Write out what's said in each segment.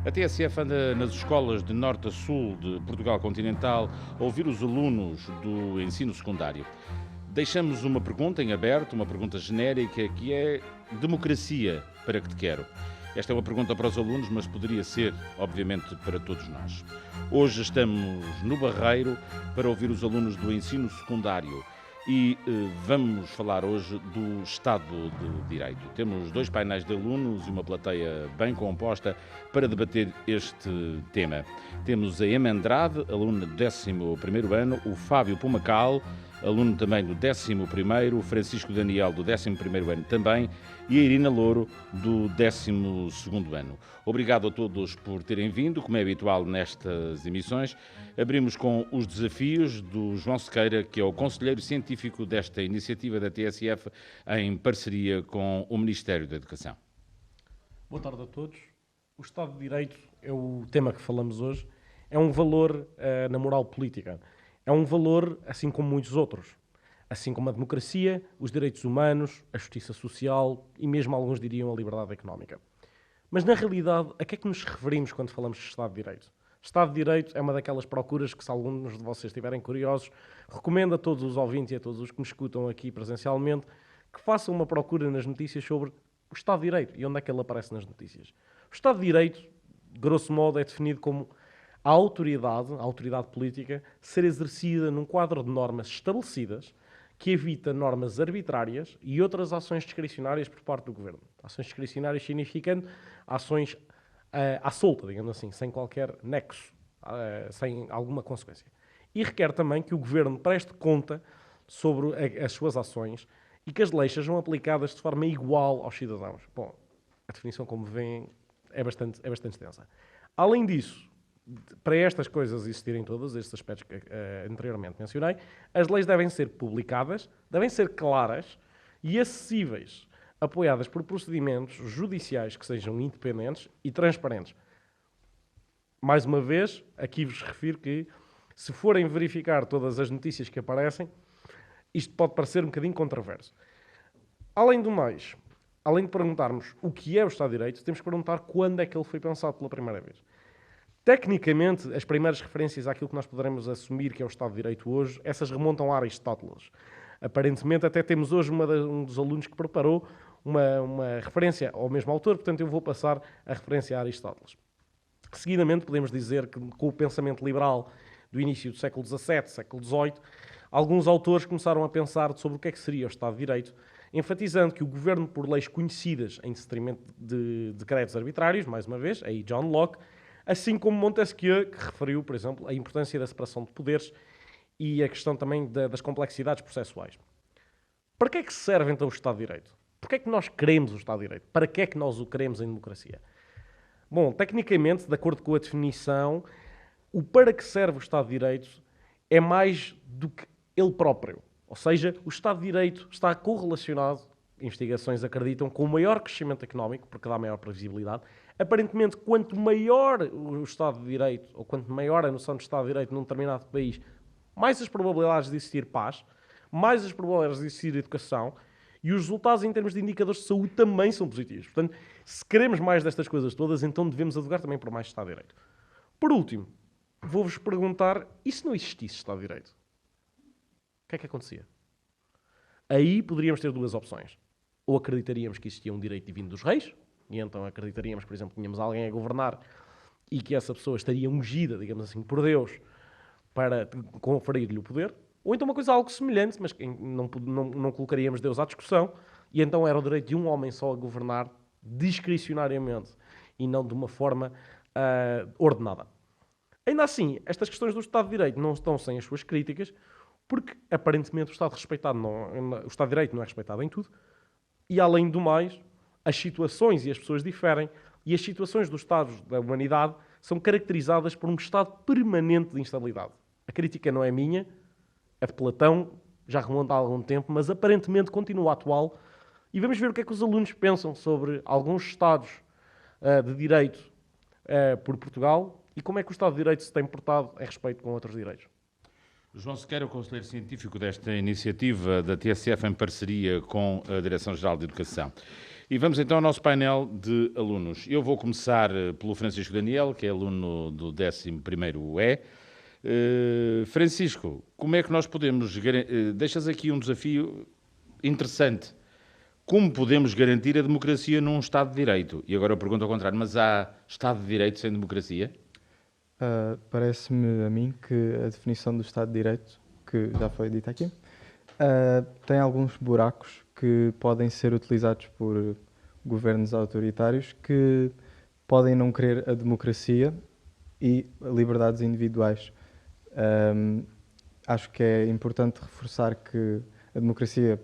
A TSF anda nas escolas de norte a sul de Portugal continental a ouvir os alunos do ensino secundário. Deixamos uma pergunta em aberto, uma pergunta genérica, que é: democracia, para que te quero? Esta é uma pergunta para os alunos, mas poderia ser, obviamente, para todos nós. Hoje estamos no Barreiro para ouvir os alunos do ensino secundário e vamos falar hoje do Estado de Direito. Temos dois painéis de alunos e uma plateia bem composta para debater este tema. Temos a Emma Andrade, aluna do 11º ano, o Fábio Pumacal, aluno também do 11º, o Francisco Daniel, do 11º ano também, e a Irina Louro, do 12º ano. Obrigado a todos por terem vindo, como é habitual nestas emissões. Abrimos com os desafios do João Sequeira, que é o conselheiro científico desta iniciativa da TSF, em parceria com o Ministério da Educação. Boa tarde a todos. O Estado de Direito é o tema que falamos hoje. É um valor na moral política. É um valor assim como muitos outros. Assim como a democracia, os direitos humanos, a justiça social e mesmo alguns diriam a liberdade económica. Mas na realidade, a que é que nos referimos quando falamos de Estado de Direito? Estado de Direito é uma daquelas procuras que, se alguns de vocês estiverem curiosos, recomendo a todos os ouvintes e a todos os que me escutam aqui presencialmente que façam uma procura nas notícias sobre o Estado de Direito e onde é que ele aparece nas notícias. O Estado de Direito, grosso modo, é definido como a autoridade política, ser exercida num quadro de normas estabelecidas que evita normas arbitrárias e outras ações discricionárias por parte do Governo. Ações discricionárias significando ações à solta, digamos assim, sem qualquer nexo, sem alguma consequência. E requer também que o Governo preste conta sobre as suas ações e que as leis sejam aplicadas de forma igual aos cidadãos. Bom, a definição, como veem, é bastante extensa. Além disso, para estas coisas existirem todas, estes aspectos que anteriormente mencionei, as leis devem ser publicadas, devem ser claras e acessíveis, apoiadas por procedimentos judiciais que sejam independentes e transparentes. Mais uma vez, aqui vos refiro que, se forem verificar todas as notícias que aparecem, isto pode parecer um bocadinho controverso. Além do mais, além de perguntarmos o que é o Estado de Direito, temos que perguntar quando é que ele foi pensado pela primeira vez. Tecnicamente, as primeiras referências àquilo que nós poderemos assumir que é o Estado de Direito hoje, essas remontam a Aristóteles. Aparentemente, até temos hoje um dos alunos que preparou uma referência ao mesmo autor, portanto eu vou passar a referência a Aristóteles. Seguidamente, podemos dizer que com o pensamento liberal do início do século XVII, século XVIII, alguns autores começaram a pensar sobre o que é que seria o Estado de Direito, enfatizando que o governo por leis conhecidas em detrimento de decretos arbitrários, mais uma vez, aí John Locke, assim como Montesquieu, que referiu, por exemplo, a importância da separação de poderes e a questão também das complexidades processuais. Para que é que serve então o Estado de Direito? Por que é que nós queremos o Estado de Direito? Para que é que nós o queremos em democracia? Bom, tecnicamente, de acordo com a definição, o para que serve o Estado de Direito é mais do que ele próprio. Ou seja, o Estado de Direito está correlacionado, investigações acreditam, com o maior crescimento económico, porque dá maior previsibilidade. Aparentemente, quanto maior o Estado de Direito, ou quanto maior a noção de Estado de Direito num determinado país, mais as probabilidades de existir paz, mais as probabilidades de existir educação, e os resultados em termos de indicadores de saúde também são positivos. Portanto, se queremos mais destas coisas todas, então devemos advogar também por mais Estado de Direito. Por último, vou-vos perguntar, e se não existisse Estado de Direito? O que é que acontecia? Aí poderíamos ter duas opções. Ou acreditaríamos que existia um direito divino dos reis, e então acreditaríamos, por exemplo, que tínhamos alguém a governar e que essa pessoa estaria ungida, digamos assim, por Deus para conferir-lhe o poder, ou então uma coisa algo semelhante, mas que não colocaríamos Deus à discussão, e então era o direito de um homem só a governar discricionariamente e não de uma forma ordenada. Ainda assim, estas questões do Estado de Direito não estão sem as suas críticas, porque aparentemente o Estado de Direito não é respeitado em tudo, e além do mais, as situações e as pessoas diferem, e as situações dos Estados da humanidade são caracterizadas por um estado permanente de instabilidade. A crítica não é minha, é de Platão, já remonta há algum tempo, mas aparentemente continua atual, e vamos ver o que é que os alunos pensam sobre alguns Estados de Direito por Portugal e como é que o Estado de Direito se tem portado em respeito com outros direitos. João Sequeira, o conselheiro científico desta iniciativa da TSF em parceria com a Direção-Geral de Educação. E vamos então ao nosso painel de alunos. Eu vou começar pelo Francisco Daniel, que é aluno do 11º E. Francisco, como é que nós podemos... Deixas aqui um desafio interessante. Como podemos garantir a democracia num Estado de Direito? E agora eu pergunto ao contrário, mas há Estado de Direito sem democracia? Parece-me a mim que a definição do Estado de Direito, que já foi dita aqui, tem alguns buracos que podem ser utilizados por governos autoritários que podem não querer a democracia e liberdades individuais. Acho que é importante reforçar que a democracia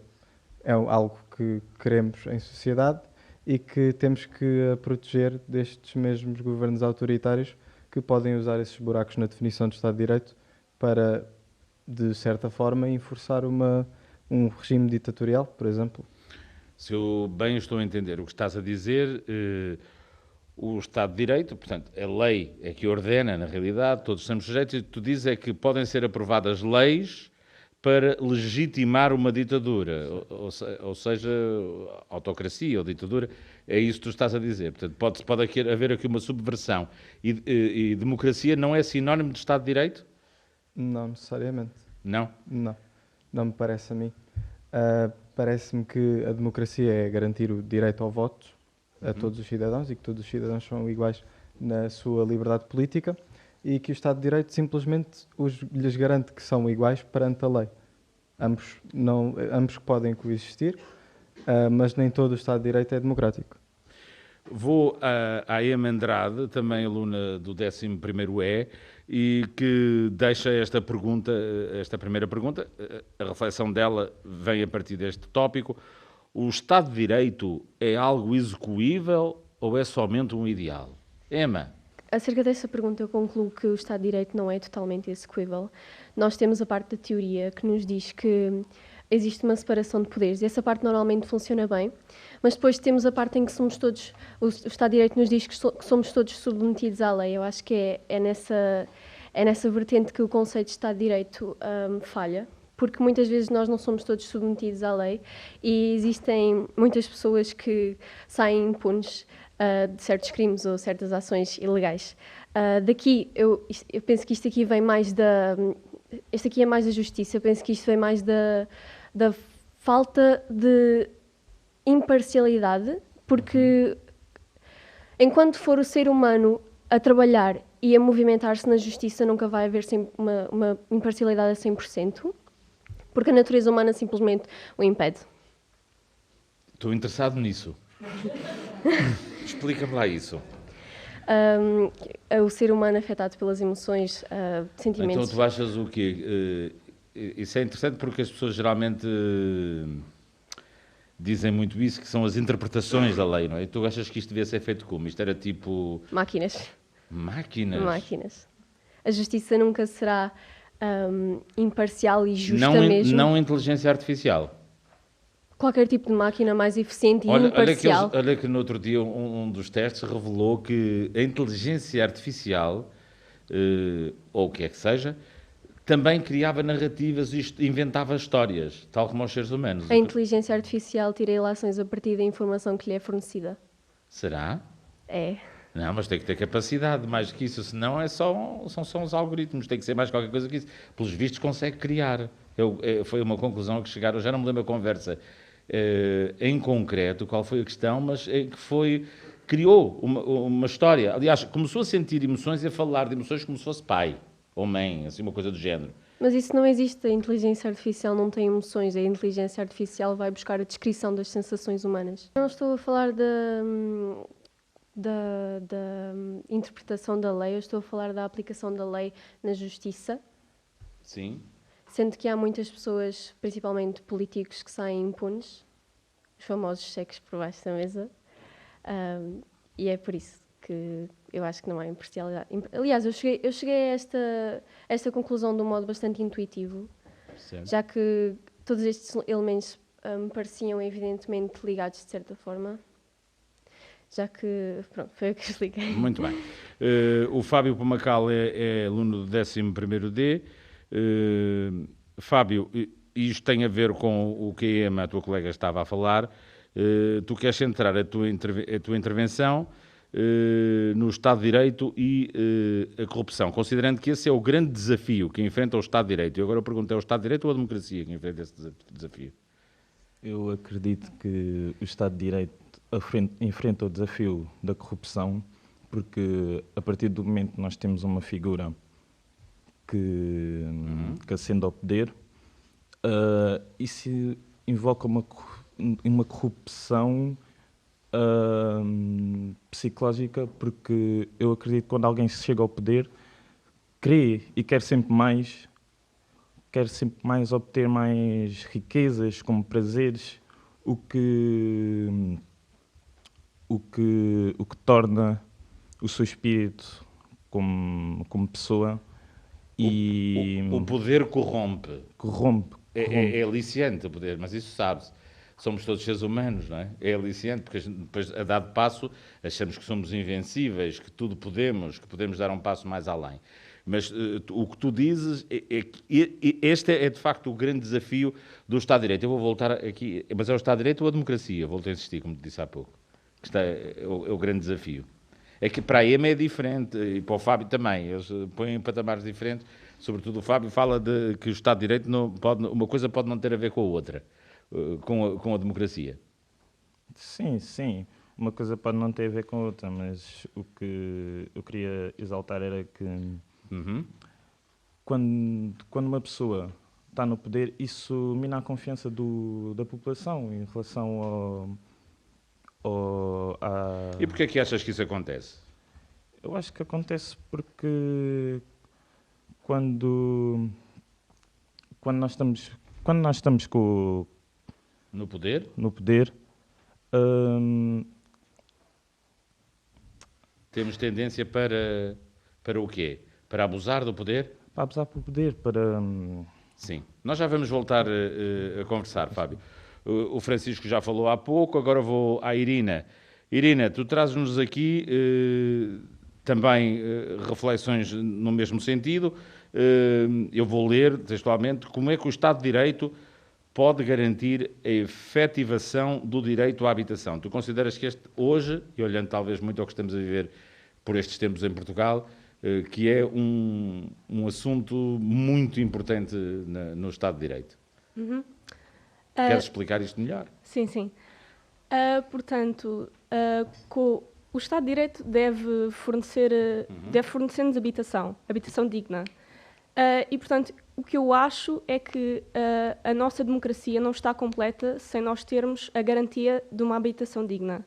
é algo que queremos em sociedade e que temos que a proteger destes mesmos governos autoritários que podem usar esses buracos na definição do Estado de Direito para, de certa forma, enforçar um regime ditatorial, por exemplo. Se eu bem estou a entender o que estás a dizer, o Estado de Direito, portanto, a lei é que ordena, na realidade, todos estamos sujeitos, e tu dizes é que podem ser aprovadas leis para legitimar uma ditadura, ou seja, autocracia ou ditadura, é isso que tu estás a dizer. Portanto, pode haver aqui uma subversão. E democracia não é sinónimo de Estado de Direito? Não necessariamente. Não? Não me parece a mim. Parece-me que a democracia é garantir o direito ao voto a todos os cidadãos e que todos os cidadãos são iguais na sua liberdade política e que o Estado de Direito simplesmente lhes garante que são iguais perante a lei. Ambos podem coexistir, mas nem todo o Estado de Direito é democrático. Vou à Ema Andrade, também aluna do 11º E, e que deixa esta primeira pergunta. A reflexão dela vem a partir deste tópico. O Estado de Direito é algo execuível ou é somente um ideal? Ema. Acerca dessa pergunta, eu concluo que o Estado de Direito não é totalmente execuível. Nós temos a parte da teoria que nos diz que existe uma separação de poderes e essa parte normalmente funciona bem, mas depois temos a parte em que somos todos, o Estado de Direito nos diz que somos todos submetidos à lei. Eu acho que é nessa vertente que o conceito de Estado de Direito falha, porque muitas vezes nós não somos todos submetidos à lei e existem muitas pessoas que saem impunes de certos crimes ou certas ações ilegais. Daqui, eu penso que isto aqui vem mais Este aqui é mais da justiça, eu penso que isto vem mais da falta de imparcialidade, porque enquanto for o ser humano a trabalhar e a movimentar-se na justiça, nunca vai haver uma imparcialidade a 100%, porque a natureza humana simplesmente o impede. Estou interessado nisso. Explica-me lá isso. O ser humano afetado pelas emoções, sentimentos. Então tu achas o quê? Isso é interessante porque as pessoas geralmente dizem muito isso, que são as interpretações da lei, não é? E tu achas que isto devia ser feito como? Isto era tipo... Máquinas. Máquinas? Máquinas. A justiça nunca será imparcial e justa mesmo. Não inteligência artificial. Qualquer tipo de máquina mais eficiente e imparcial. Olha que no outro dia um dos testes revelou que a inteligência artificial, ou o que é que seja, também criava narrativas e inventava histórias, tal como os seres humanos. A inteligência artificial tira ilações a partir da informação que lhe é fornecida. Será? É. Não, mas tem que ter capacidade, mais do que isso, senão são só os algoritmos, tem que ser mais qualquer coisa que isso. Pelos vistos consegue criar. Foi uma conclusão a que chegaram, já não me lembro a conversa em concreto, qual foi a questão, mas criou uma história. Aliás, começou a sentir emoções e a falar de emoções como se fosse pai ou mãe, assim, uma coisa do género. Mas isso não existe, a inteligência artificial não tem emoções, a inteligência artificial vai buscar a descrição das sensações humanas. Não estou a falar da interpretação da lei, eu estou a falar da aplicação da lei na justiça. Sim. Sendo que há muitas pessoas, principalmente políticos, que saem impunes, os famosos cheques por baixo da mesa, e é por isso que eu acho que não há imparcialidade. Aliás, eu cheguei a esta conclusão de um modo bastante intuitivo, certo. Já que todos estes elementos me pareciam evidentemente ligados de certa forma, já que, pronto, foi o que expliquei. Muito bem. O Fábio Pomacal é aluno do 11º D. Fábio, isto tem a ver com o que a Ema, a tua colega, estava a falar. Tu queres centrar a tua intervenção no Estado de Direito e a corrupção, considerando que esse é o grande desafio que enfrenta o Estado de Direito. E agora eu pergunto, é o Estado de Direito ou a democracia que enfrenta esse desafio? Eu acredito que o Estado de Direito enfrenta o desafio da corrupção, porque a partir do momento que nós temos uma figura que ascende ao poder, isso invoca uma corrupção psicológica, porque eu acredito que quando alguém chega ao poder, crê e quer sempre mais obter mais riquezas, como prazeres, o que torna o seu espírito como pessoa. O poder corrompe. Corrompe. É aliciante o poder, mas isso sabe-se. Somos todos seres humanos, não é? É aliciante, porque depois, a dado passo, achamos que somos invencíveis, que tudo podemos, que podemos dar um passo mais além. Mas o que tu dizes é que este é, de facto, o grande desafio do Estado de Direito. Eu vou voltar aqui, mas é o Estado de Direito ou a democracia? Volto a insistir, como te disse há pouco. Que é o grande desafio. É que para a EMA é diferente, e para o Fábio também. Eles põem em patamares diferentes. Sobretudo o Fábio fala de que o Estado de Direito uma coisa pode não ter a ver com a outra, com a democracia. Sim. Uma coisa pode não ter a ver com a outra, mas o que eu queria exaltar era que quando uma pessoa está no poder, isso mina a confiança da população em relação E porquê é que achas que isso acontece? Eu acho que acontece porque quando nós estamos No poder? no poder, Temos tendência para o quê? Para abusar do poder? para abusar do poder, para... Sim. Nós já vamos voltar a conversar, Fábio. O Francisco já falou há pouco, agora vou à Irina. Irina, tu trazes-nos aqui também reflexões no mesmo sentido. Eu vou ler textualmente como é que o Estado de Direito pode garantir a efetivação do direito à habitação. Tu consideras que hoje, e olhando talvez muito ao que estamos a viver por estes tempos em Portugal, que é um assunto muito importante no Estado de Direito? Queres explicar isto melhor? Sim. Portanto, o Estado de Direito deve fornecer-nos habitação digna. E, portanto, o que eu acho é que a nossa democracia não está completa sem nós termos a garantia de uma habitação digna.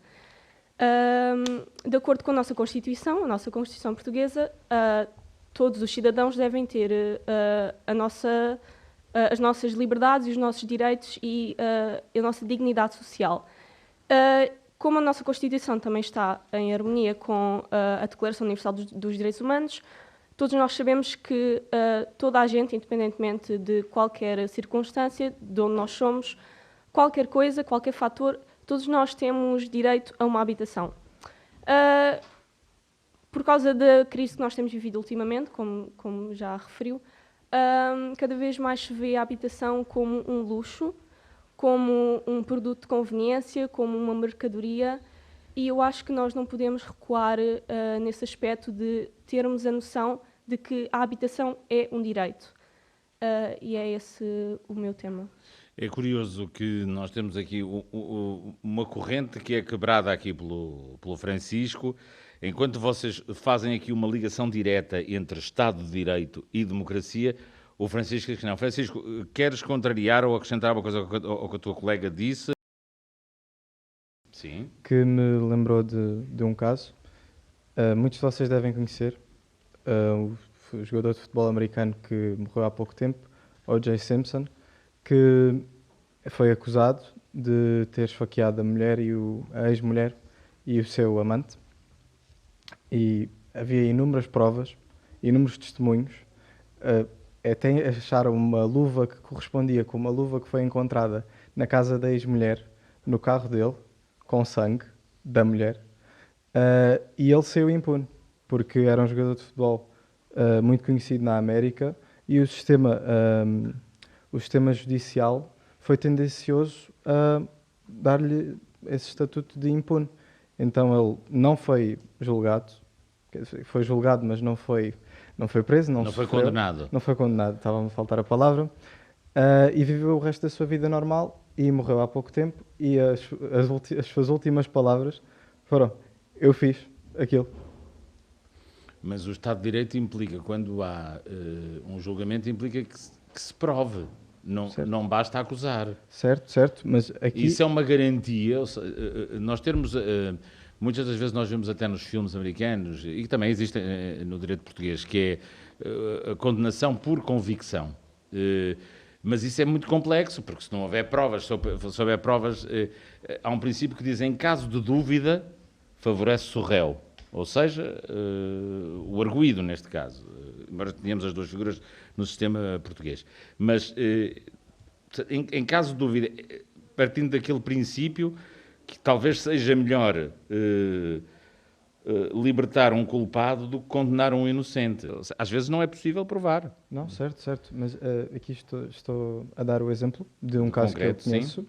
De acordo com a nossa Constituição portuguesa, todos os cidadãos devem ter as nossas liberdades e os nossos direitos e a nossa dignidade social. Como a nossa Constituição também está em harmonia com a Declaração Universal dos Direitos Humanos, todos nós sabemos que toda a gente, independentemente de qualquer circunstância, de onde nós somos, qualquer coisa, qualquer fator, todos nós temos direito a uma habitação. Por causa da crise que nós temos vivido ultimamente, como já referiu, cada vez mais se vê a habitação como um luxo, como um produto de conveniência, como uma mercadoria, e eu acho que nós não podemos recuar nesse aspecto de termos a noção de que a habitação é um direito. E é esse o meu tema. É curioso que nós temos aqui uma corrente que é quebrada aqui pelo Francisco, enquanto vocês fazem aqui uma ligação direta entre Estado de Direito e democracia, o Francisco diz que não. Francisco, queres contrariar ou acrescentar uma coisa ao que a tua colega disse? Sim. Que me lembrou de um caso. Muitos de vocês devem conhecer o jogador de futebol americano que morreu há pouco tempo, O.J. Simpson, que foi acusado de ter esfaqueado a mulher e a ex-mulher e o seu amante. E havia inúmeras provas, inúmeros testemunhos. Até acharam uma luva que correspondia com uma luva que foi encontrada na casa da ex-mulher, no carro dele, com sangue da mulher. E ele saiu impune, porque era um jogador de futebol muito conhecido na América e o sistema judicial foi tendencioso a dar-lhe esse estatuto de impune. Então ele não foi julgado, quer dizer, foi julgado, mas não foi preso, Não foi sofreu, condenado. não foi condenado, estava-me a faltar a palavra, e viveu o resto da sua vida normal e morreu há pouco tempo, e as suas últimas palavras foram: eu fiz aquilo. Mas o Estado de Direito implica, quando há um julgamento, implica que se prove. Não basta acusar. Certo, mas aqui... Isso é uma garantia. Nós termos... muitas das vezes nós vemos até nos filmes americanos, e que também existe no direito português, que é a condenação por convicção. Mas isso é muito complexo, porque se não houver provas, se houver provas, há um princípio que diz: em caso de dúvida, favorece o réu. Ou seja, o arguido, neste caso, embora tenhamos as duas figuras no sistema português. Mas, em caso de dúvida, partindo daquele princípio, que talvez seja melhor libertar um culpado do que condenar um inocente. Às vezes não é possível provar. Não, certo. Mas aqui estou a dar o exemplo de um caso concreto, que eu conheço,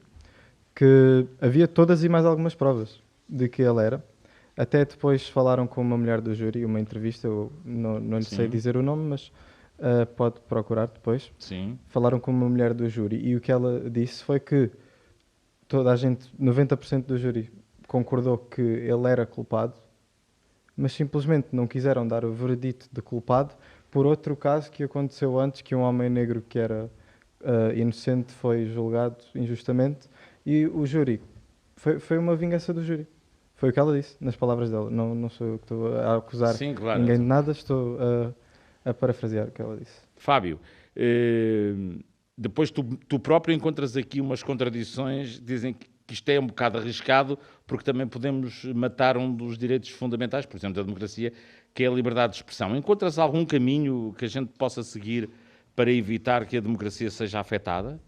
que havia todas e mais algumas provas de que ele era. Até depois falaram com uma mulher do júri, uma entrevista, eu não lhe sei dizer o nome, mas pode procurar depois. Sim. Falaram com uma mulher do júri e o que ela disse foi que toda a gente, 90% do júri, concordou que ele era culpado, mas simplesmente não quiseram dar o veredito de culpado por outro caso que aconteceu antes, que um homem negro que era inocente foi julgado injustamente, e o júri, foi uma vingança do júri. Foi o que ela disse, nas palavras dela. Não sou eu que estou a acusar ninguém de nada, estou a parafrasear o que ela disse. Fábio, depois tu próprio encontras aqui umas contradições, dizem que isto é um bocado arriscado, porque também podemos matar um dos direitos fundamentais, por exemplo, da democracia, que é a liberdade de expressão. Encontras algum caminho que a gente possa seguir para evitar que a democracia seja afetada?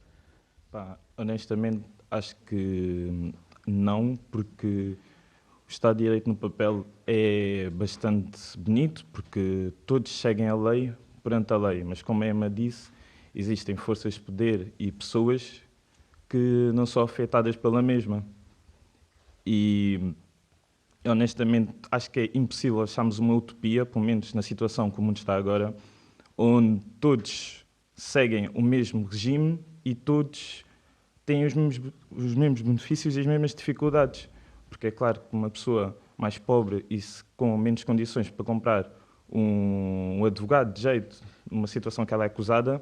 Honestamente, acho que não, porque o Estado de Direito no papel é bastante bonito, porque todos seguem a lei perante a lei, mas como a Emma disse, existem forças de poder e pessoas que não são afetadas pela mesma. E, honestamente, acho que é impossível acharmos uma utopia, pelo menos na situação como o mundo está agora, onde todos seguem o mesmo regime e todos têm os mesmos benefícios e as mesmas dificuldades. Porque é claro que uma pessoa mais pobre e com menos condições para comprar um advogado de jeito, numa situação que ela é acusada,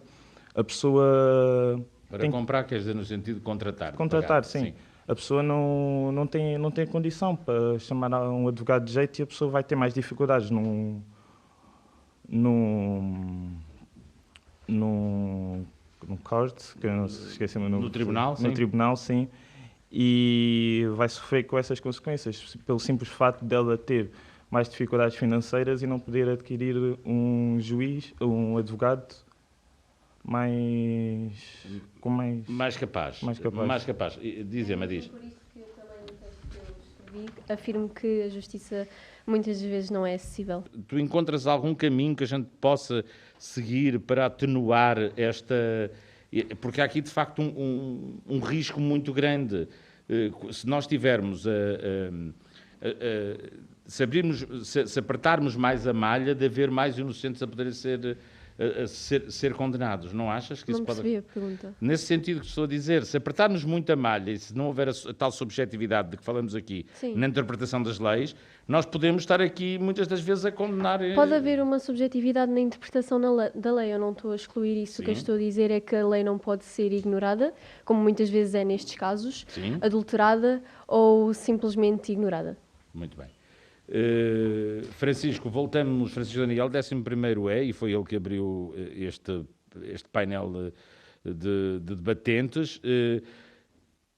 a pessoa... Para comprar, quer dizer, no sentido de contratar. Contratar, sim. A pessoa não tem condição para chamar um advogado de jeito e a pessoa vai ter mais dificuldades num court, que eu não esqueci o meu nome. No tribunal, sim. No tribunal, sim. E vai sofrer com essas consequências, pelo simples fato dela ter mais dificuldades financeiras e não poder adquirir um juiz, um advogado mais capaz. Diz, Emma, diz. Por isso que eu também no texto que eu escrevi afirmo que a justiça muitas vezes não é acessível. Tu encontras algum caminho que a gente possa seguir para atenuar esta... Porque há aqui, de facto, um risco muito grande. Se nós tivermos se apertarmos mais a malha, de haver mais inocentes a poderem ser condenados. Não achas que isso pode... Não percebi a pergunta. Nesse sentido que estou a dizer, se apertarmos muito a malha e se não houver a tal subjetividade de que falamos aqui, Sim, na interpretação das leis, nós podemos estar aqui muitas das vezes a condenar... pode haver uma subjetividade na interpretação da lei. Eu não estou a excluir isso. Sim. O que eu estou a dizer é que a lei não pode ser ignorada, como muitas vezes é nestes casos, Sim. adulterada ou simplesmente ignorada. Muito bem. Francisco Daniel, 11º e foi ele que abriu este painel de debatentes.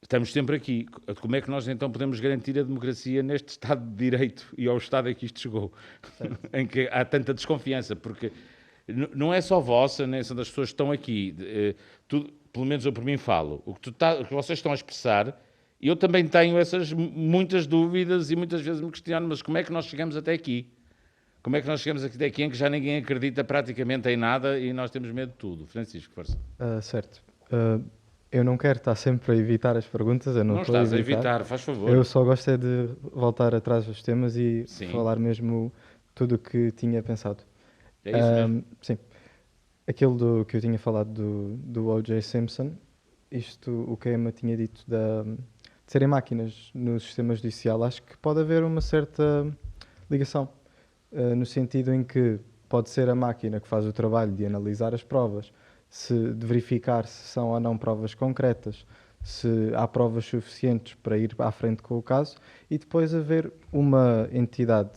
Estamos sempre aqui. Como é que nós então podemos garantir a democracia neste Estado de Direito e ao Estado em que isto chegou? Em que há tanta desconfiança, porque não é só vossa, nem são das pessoas que estão aqui. Pelo menos eu por mim falo. O que vocês estão a expressar, eu também tenho essas muitas dúvidas e muitas vezes me questiono, mas como é que nós chegamos até aqui? Como é que nós chegamos até aqui em que já ninguém acredita praticamente em nada e nós temos medo de tudo? Francisco, força. Certo. Eu não quero estar sempre a evitar as perguntas, eu não Não estou a estás a evitar. evitar, faz favor. Eu só gosto é de voltar atrás dos temas e Sim. falar mesmo tudo o que tinha pensado. É isso mesmo. Sim. Aquilo que eu tinha falado do O.J. Simpson, o que a Emma tinha dito de serem máquinas no sistema judicial, acho que pode haver uma certa ligação, no sentido em que pode ser a máquina que faz o trabalho de analisar as provas, de verificar se são ou não provas concretas, se há provas suficientes para ir à frente com o caso, e depois haver uma entidade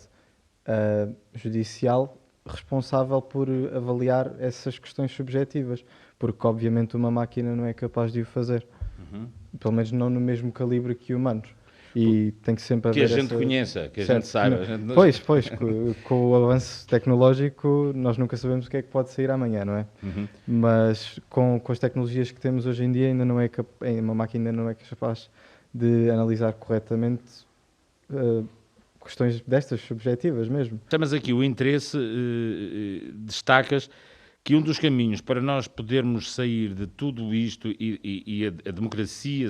judicial responsável por avaliar essas questões subjetivas, porque obviamente uma máquina não é capaz de o fazer, pelo menos não no mesmo calibre que humanos. E tem que sempre Que a haver gente essa... conheça, que a Certo. gente saiba. A gente não- Pois, com o avanço tecnológico nós nunca sabemos o que é que pode sair amanhã, não é? Mas com as tecnologias que temos hoje em dia ainda não é uma máquina ainda não é capaz de analisar corretamente questões destas subjetivas mesmo. Chamas aqui o interesse, destacas que um dos caminhos para nós podermos sair de tudo isto e a democracia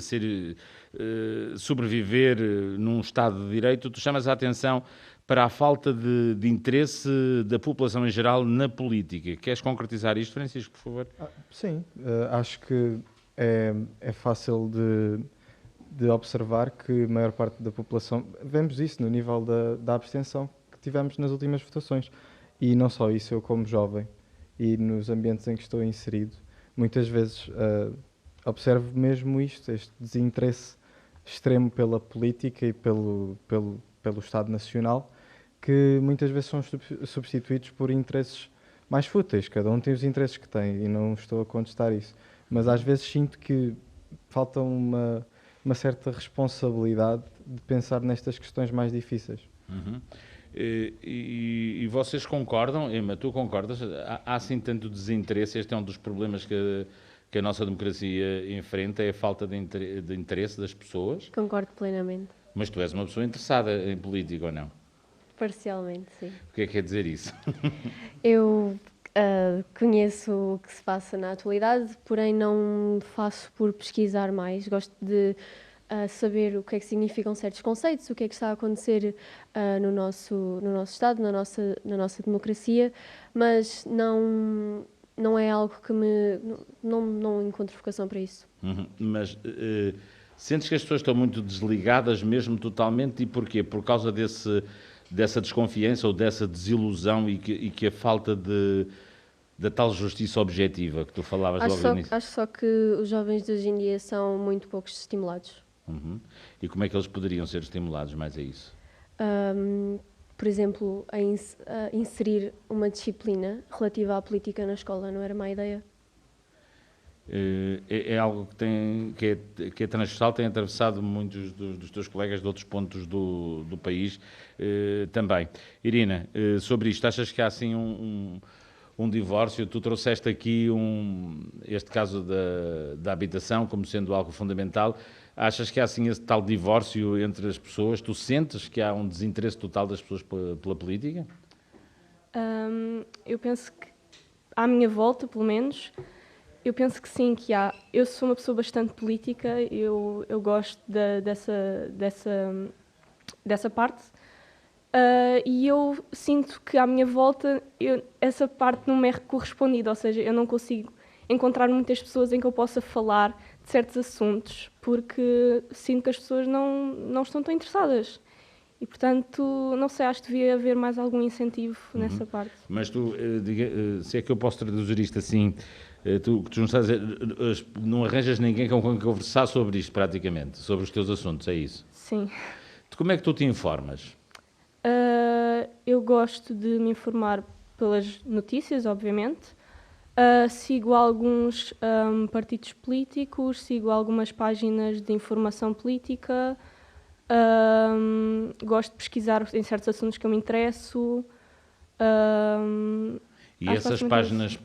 sobreviver num Estado de Direito, tu chamas a atenção para a falta de interesse da população em geral na política. Queres concretizar isto, Francisco, por favor? Sim, acho que é fácil de observar que a maior parte da população, vemos isso no nível da abstenção que tivemos nas últimas votações. E não só isso, eu como jovem e nos ambientes em que estou inserido, muitas vezes observo mesmo isto, este desinteresse extremo pela política e pelo Estado Nacional, que muitas vezes são substituídos por interesses mais fúteis. Cada um tem os interesses que tem e não estou a contestar isso. Mas às vezes sinto que falta uma certa responsabilidade de pensar nestas questões mais difíceis. E vocês concordam, Emma, tu concordas? Há assim tanto desinteresse, este é um dos problemas que a nossa democracia enfrenta, é a falta de interesse das pessoas. Concordo plenamente. Mas tu és uma pessoa interessada em política ou não? Parcialmente, sim. O que é que quer dizer isso? Eu conheço o que se passa na atualidade, porém não faço por pesquisar mais. Gosto de saber o que é que significam certos conceitos, o que é que está a acontecer no nosso Estado, na nossa democracia, mas não é algo que não encontro vocação para isso. Mas sentes que as pessoas estão muito desligadas mesmo totalmente, e porquê? Por causa dessa desconfiança ou dessa desilusão e que a falta da tal justiça objetiva que tu falavas logo no início? Acho só que os jovens de hoje em dia são muito poucos estimulados. E como é que eles poderiam ser estimulados mais a isso? Por exemplo, a inserir uma disciplina relativa à política na escola não era má ideia? É algo que é transversal, tem atravessado muitos dos teus colegas de outros pontos do país também. Irina, sobre isto, achas que há assim um divórcio? Tu trouxeste aqui este caso da habitação como sendo algo fundamental. Achas que há assim esse tal divórcio entre as pessoas? Tu sentes que há um desinteresse total das pessoas pela política? Eu penso que, à minha volta, pelo menos, eu penso que sim, que há. Eu sou uma pessoa bastante política, eu gosto dessa parte, e eu sinto que à minha volta essa parte não me é correspondida, ou seja, eu não consigo encontrar muitas pessoas em que eu possa falar de certos assuntos, porque sinto que as pessoas não estão tão interessadas. E, portanto, não sei, acho que devia haver mais algum incentivo nessa parte. Mas tu, se é que eu posso traduzir isto assim, tu não, estás não arranjas ninguém com quem conversar sobre isto, praticamente, sobre os teus assuntos, é isso? Sim. Como é que tu te informas? Eu gosto de me informar pelas notícias, obviamente. Sigo alguns partidos políticos, sigo algumas páginas de informação política, gosto de pesquisar em certos assuntos que eu me interesso. E essas páginas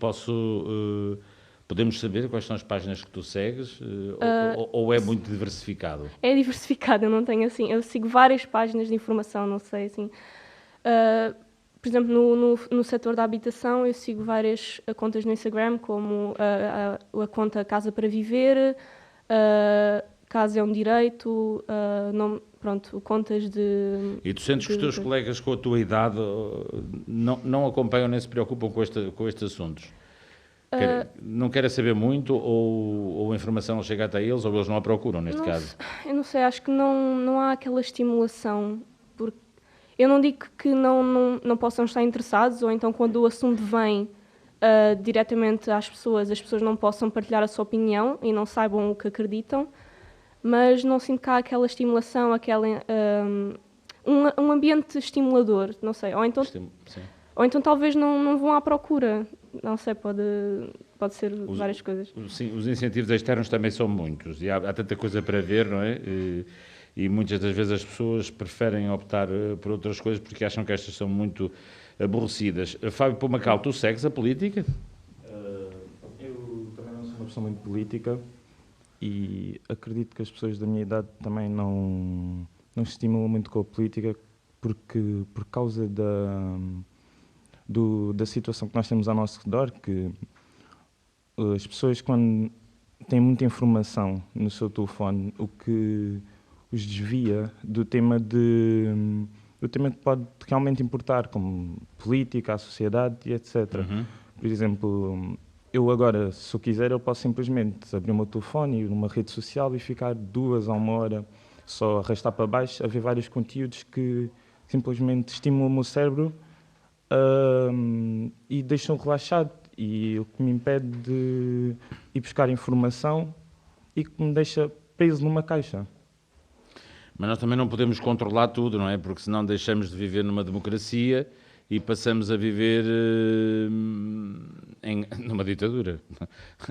podemos saber quais são as páginas que tu segues? Ou é muito diversificado? É diversificado, eu não tenho assim. Eu sigo várias páginas de informação, não sei assim. Por exemplo, no setor da habitação, eu sigo várias contas no Instagram, como a conta Casa para Viver, caso é um direito, pronto, contas de... E tu sentes que os teus colegas com a tua idade não acompanham nem se preocupam com estes assuntos? Não querem saber muito ou a informação não chega até eles ou eles não a procuram, neste caso? Eu não sei, acho que não há aquela estimulação. Porque eu não digo que não possam estar interessados ou então quando o assunto vem diretamente às pessoas, as pessoas não possam partilhar a sua opinião e não saibam o que acreditam, mas não sinto que há aquela estimulação, um ambiente estimulador, não sei. Ou então talvez não vão à procura. Não sei, pode ser várias coisas. Sim, os incentivos externos também são muitos e há tanta coisa para ver, não é? E muitas das vezes as pessoas preferem optar por outras coisas porque acham que estas são muito aborrecidas. Fábio Pomacal, tu segues a política? Eu também não sou uma pessoa muito política e acredito que as pessoas da minha idade também não se estimulam muito com a política porque por causa da situação que nós temos ao nosso redor, que as pessoas quando têm muita informação no seu telefone, o que os desvia do tema que pode realmente importar, como política, a sociedade e etc. Por exemplo, eu agora, se eu quiser, eu posso simplesmente abrir o meu telefone, ir numa rede social e ficar 2 a 1 hora só arrastar para baixo a ver vários conteúdos que simplesmente estimulam o meu cérebro e deixam relaxado, e o que me impede de ir buscar informação e que me deixa preso numa caixa. Mas nós também não podemos controlar tudo, não é? Porque senão deixamos de viver numa democracia e passamos a viver numa ditadura.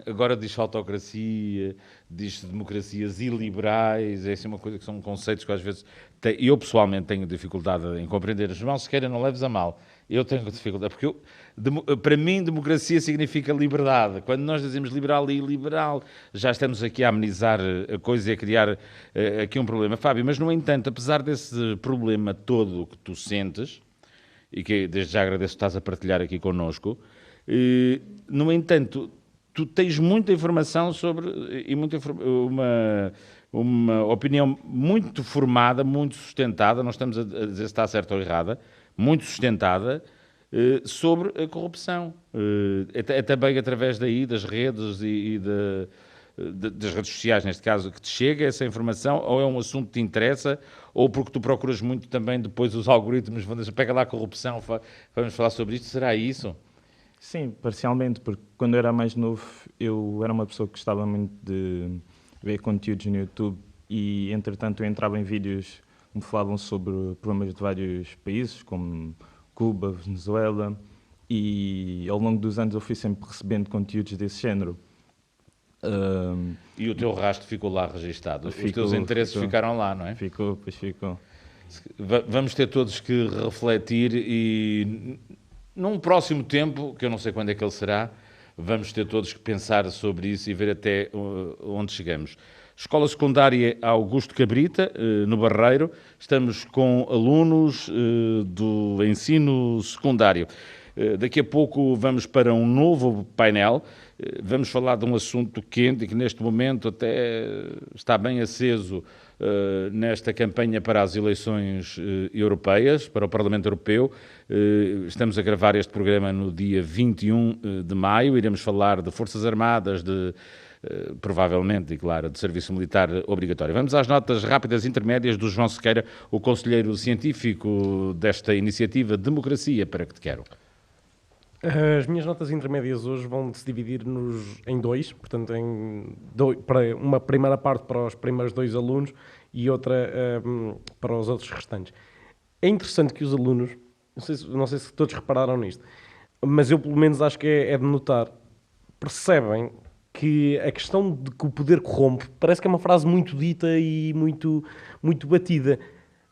Agora diz autocracia, diz democracias iliberais, é assim uma coisa que são conceitos que às vezes eu pessoalmente tenho dificuldade em compreender. João Sequeira, não leves a mal. Eu tenho dificuldade, porque para mim democracia significa liberdade. Quando nós dizemos liberal e iliberal, já estamos aqui a amenizar a coisa e a criar aqui um problema. Fábio, mas no entanto, apesar desse problema todo que tu sentes, e que desde já agradeço que estás a partilhar aqui connosco, no entanto, tu tens muita informação e uma opinião muito formada, muito sustentada, não estamos a dizer se está certa ou errada, muito sustentada, sobre a corrupção. É também através daí, das redes e das redes sociais, neste caso, que te chega essa informação, ou é um assunto que te interessa, ou porque tu procuras muito também depois os algoritmos, vão dizer, pega lá a corrupção, vamos falar sobre isto, será isso? Sim, parcialmente, porque quando eu era mais novo, eu era uma pessoa que gostava muito de ver conteúdos no YouTube e, entretanto, eu entrava em vídeos que me falavam sobre problemas de vários países, como Cuba, Venezuela, e ao longo dos anos eu fui sempre recebendo conteúdos desse género. E o teu rastro ficou lá registado? Os teus interesses ficaram lá, não é? Ficou. Vamos ter todos que refletir e, num próximo tempo, que eu não sei quando é que ele será, vamos ter todos que pensar sobre isso e ver até onde chegamos. Escola Secundária Augusto Cabrita, no Barreiro. Estamos com alunos do ensino secundário. Daqui a pouco vamos para um novo painel. Vamos falar de um assunto quente e que neste momento até está bem aceso nesta campanha para as eleições europeias, para o Parlamento Europeu. Estamos a gravar este programa no dia 21 de maio. Iremos falar de Forças Armadas, provavelmente, e claro, de serviço militar obrigatório. Vamos às notas rápidas intermédias do João Sequeira, o conselheiro científico desta iniciativa Democracia para que te quero. As minhas notas intermédias hoje vão-se dividir em dois, portanto, para uma primeira parte para os primeiros 2 alunos e outra para os outros restantes. É interessante que os alunos, não sei se todos repararam nisto, mas eu pelo menos acho que é de notar, percebem que a questão de que o poder corrompe parece que é uma frase muito dita e muito, muito batida.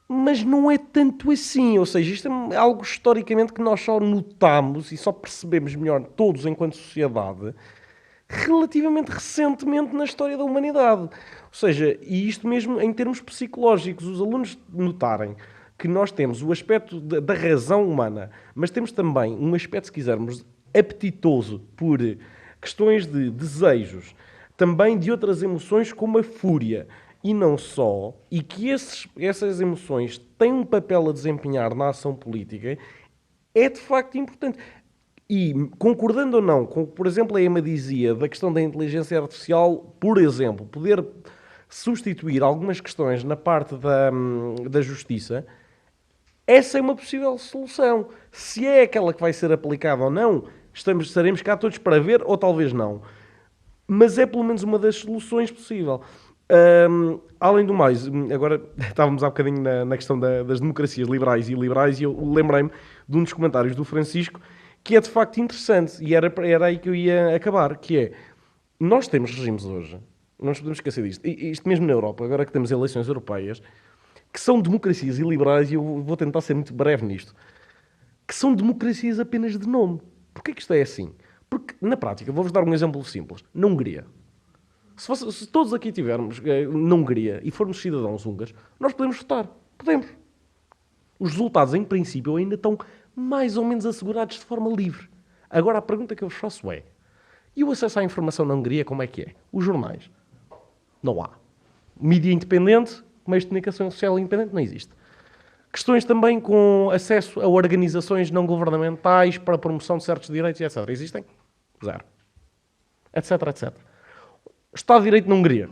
Mas não é tanto assim, ou seja, isto é algo historicamente que nós só notamos e só percebemos melhor todos enquanto sociedade relativamente recentemente na história da humanidade. Ou seja, e isto mesmo em termos psicológicos, os alunos notarem que nós temos o aspecto da razão humana, mas temos também um aspecto, se quisermos, apetitoso por questões de desejos, também de outras emoções como a fúria. E não só, e que essas emoções têm um papel a desempenhar na ação política, é de facto importante. E, concordando ou não com o que, por exemplo, a Emma dizia da questão da inteligência artificial, por exemplo, poder substituir algumas questões na parte da justiça, essa é uma possível solução. Se é aquela que vai ser aplicada ou não, estaremos cá todos para ver, ou talvez não. Mas é pelo menos uma das soluções possível. Além do mais, agora estávamos há bocadinho na questão das democracias liberais e illiberais, e eu lembrei-me de um dos comentários do Francisco que é de facto interessante, e era aí que eu ia acabar, que é, nós temos regimes hoje, não nos podemos esquecer disto, e isto mesmo na Europa, agora que temos eleições europeias, que são democracias illiberais, e eu vou tentar ser muito breve nisto, que são democracias apenas de nome. Porquê que isto é assim? Porque, na prática, vou-vos dar um exemplo simples. Na Hungria, se todos aqui tivermos na Hungria e formos cidadãos húngaros, nós podemos votar. Podemos. Os resultados, em princípio, ainda estão mais ou menos assegurados de forma livre. Agora, a pergunta que eu vos faço é: e o acesso à informação na Hungria, como é que é? Os jornais? Não há. Mídia independente, meios de comunicação social independente, não existe. Questões também com acesso a organizações não governamentais para a promoção de certos direitos, etc. Existem? Zero. Etc, etc. Estado de Direito na Hungria.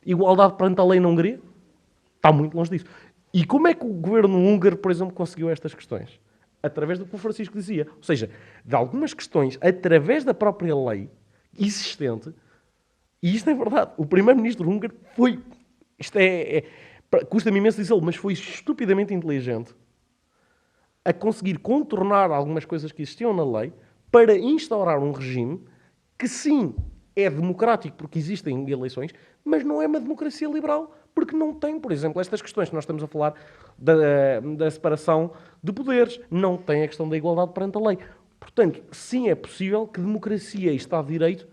Igualdade perante a lei na Hungria? Está muito longe disso. E como é que o governo húngaro, por exemplo, conseguiu estas questões? Através do que o Francisco dizia. Ou seja, de algumas questões, através da própria lei existente, e isto é verdade, o primeiro-ministro húngaro foi... custa-me imenso dizê-lo, mas foi estupidamente inteligente a conseguir contornar algumas coisas que existiam na lei para instaurar um regime que, sim, é democrático porque existem eleições, mas não é uma democracia liberal porque não tem, por exemplo, estas questões que nós estamos a falar da separação de poderes, não tem a questão da igualdade perante a lei. Portanto, sim, é possível que democracia e Estado de Direito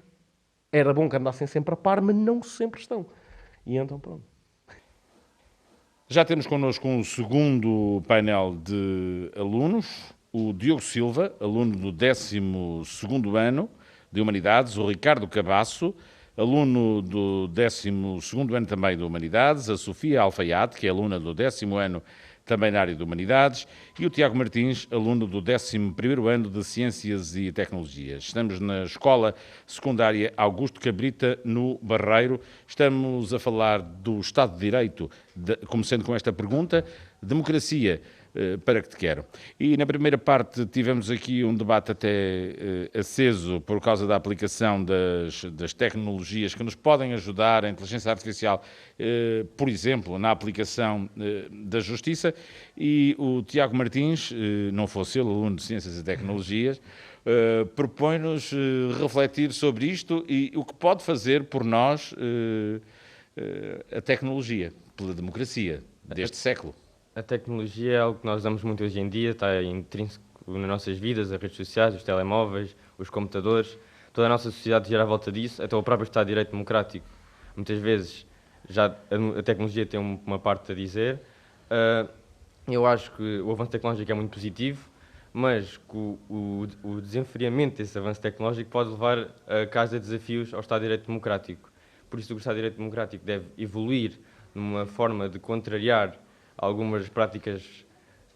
era bom que andassem sempre a par, mas não sempre estão. E então, pronto. Já temos connosco um segundo painel de alunos, o Diogo Silva, aluno do 12º ano de Humanidades, o Ricardo Cabasso, aluno do 12º ano também de Humanidades, a Sofia Alfaiate, que é aluna do 10º ano também na área de Humanidades, e o Tiago Martins, aluno do 11º ano de Ciências e Tecnologias. Estamos na Escola Secundária Augusto Cabrita, no Barreiro. Estamos a falar do Estado de Direito, começando com esta pergunta: democracia, para que te quero? E na primeira parte tivemos aqui um debate até aceso por causa da aplicação das tecnologias que nos podem ajudar, a inteligência artificial, por exemplo, na aplicação da justiça, e o Tiago Martins, não fosse ele aluno de Ciências e Tecnologias, propõe-nos refletir sobre isto e o que pode fazer por nós a tecnologia, pela democracia deste século. A tecnologia é algo que nós usamos muito hoje em dia, está intrínseco nas nossas vidas, as redes sociais, os telemóveis, os computadores, toda a nossa sociedade gira à volta disso, até o próprio Estado de Direito Democrático. Muitas vezes já a tecnologia tem uma parte a dizer. Eu acho que o avanço tecnológico é muito positivo, mas que o desenfreamento desse avanço tecnológico pode levar a casa desafios ao Estado de Direito Democrático. Por isso o Estado de Direito Democrático deve evoluir numa forma de contrariar algumas práticas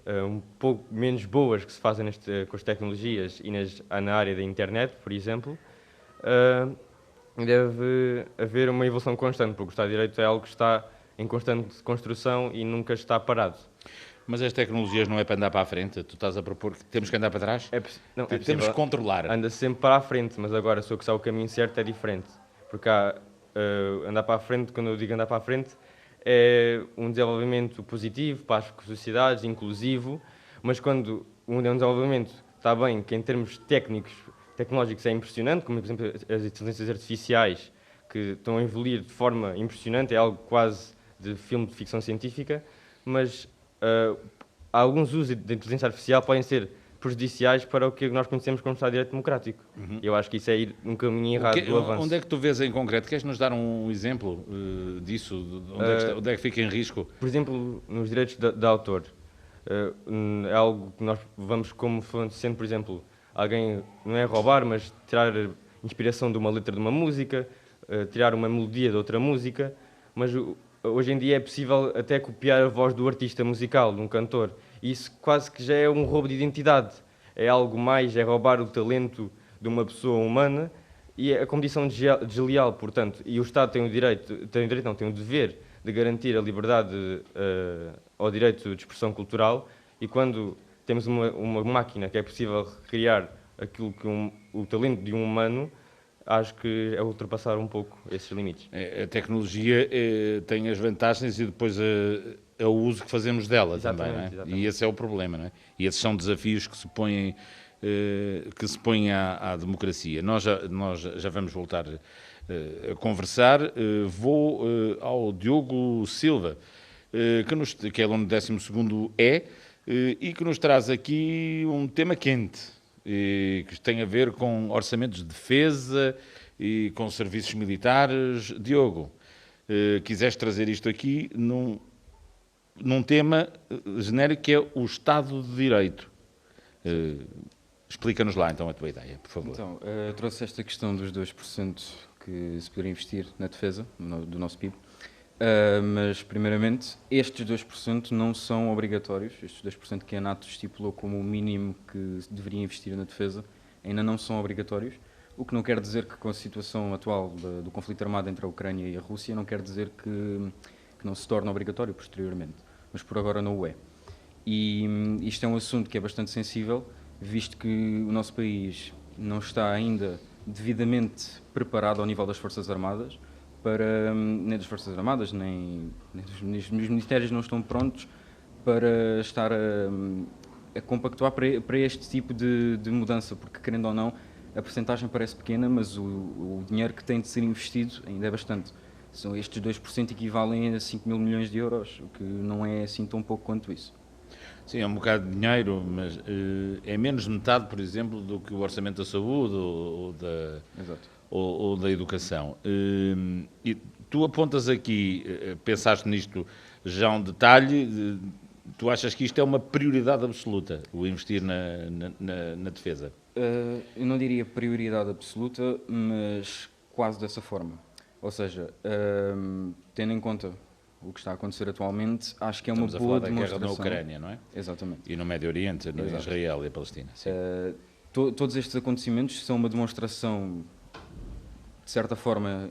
um pouco menos boas que se fazem com as tecnologias e na área da internet, por exemplo. Deve haver uma evolução constante, porque o Estado de Direito é algo que está em constante construção e nunca está parado. Mas as tecnologias não é para andar para a frente? Tu estás a propor que temos que andar para trás? Temos que controlar. Anda sempre para a frente, mas agora, se eu que o caminho certo, é diferente. Porque há andar para a frente, quando eu digo andar para a frente, é um desenvolvimento positivo para as sociedades, inclusivo, mas quando um desenvolvimento está bem, que em termos tecnológicos é impressionante, como por exemplo as inteligências artificiais, que estão a evoluir de forma impressionante, é algo quase de filme de ficção científica, mas alguns usos da inteligência artificial podem ser prejudiciais para o que nós conhecemos como Estado de Direito Democrático. Eu acho que isso é ir num caminho errado do avanço. Onde é que tu vês em concreto? Queres-nos dar um exemplo disso? Onde é que fica em risco? Por exemplo, nos direitos de autor. É algo que nós vamos como sendo, por exemplo, alguém, não é roubar, mas tirar inspiração de uma letra de uma música, tirar uma melodia de outra música, mas hoje em dia é possível até copiar a voz do artista musical, de um cantor. E isso quase que já é um roubo de identidade. É algo mais, é roubar o talento de uma pessoa humana e é a condição desleal, portanto. E o Estado tem o dever de garantir a liberdade ao direito de expressão cultural, e quando temos uma máquina que é possível recriar aquilo que o talento de um humano, acho que é ultrapassar um pouco esses limites. A tecnologia tem as vantagens e depois o uso que fazemos dela também, não é? Exatamente. E esse é o problema, não é? E esses são desafios que se põem à democracia. Nós já vamos voltar a conversar. Vou ao Diogo Silva, que é aluno do 12º E, e que nos traz aqui um tema quente, que tem a ver com orçamentos de defesa e com serviços militares. Diogo, quiseste trazer isto aqui num tema genérico que é o Estado de Direito. Explica-nos lá então a tua ideia, por favor. Então, trouxe esta questão dos 2% que se poderia investir na defesa do nosso PIB, mas primeiramente estes 2% não são obrigatórios, estes 2% que a NATO estipulou como o mínimo que se deveria investir na defesa ainda não são obrigatórios, o que não quer dizer que com a situação atual do conflito armado entre a Ucrânia e a Rússia não quer dizer que não se torne obrigatório posteriormente, mas por agora não o é. E isto é um assunto que é bastante sensível, visto que o nosso país não está ainda devidamente preparado ao nível das Forças Armadas, nem das Forças Armadas, nem os ministérios não estão prontos para estar a compactuar para este tipo de mudança, porque, querendo ou não, a percentagem parece pequena, mas o dinheiro que tem de ser investido ainda é bastante. Estes 2% equivalem a 5 mil milhões de euros, o que não é assim tão pouco quanto isso. Sim, é um bocado de dinheiro, mas é menos de metade, por exemplo, do que o orçamento da saúde ou da educação. E tu apontas aqui, pensaste nisto já um detalhe, tu achas que isto é uma prioridade absoluta, o investir na defesa? Eu não diria prioridade absoluta, mas quase dessa forma. Ou seja, tendo em conta o que está a acontecer atualmente, acho que é uma boa demonstração. Estamos a falar da guerra na Ucrânia, não é? Exatamente. E no Médio Oriente, no Israel e a Palestina. Sim. Todos estes acontecimentos são uma demonstração, de certa forma,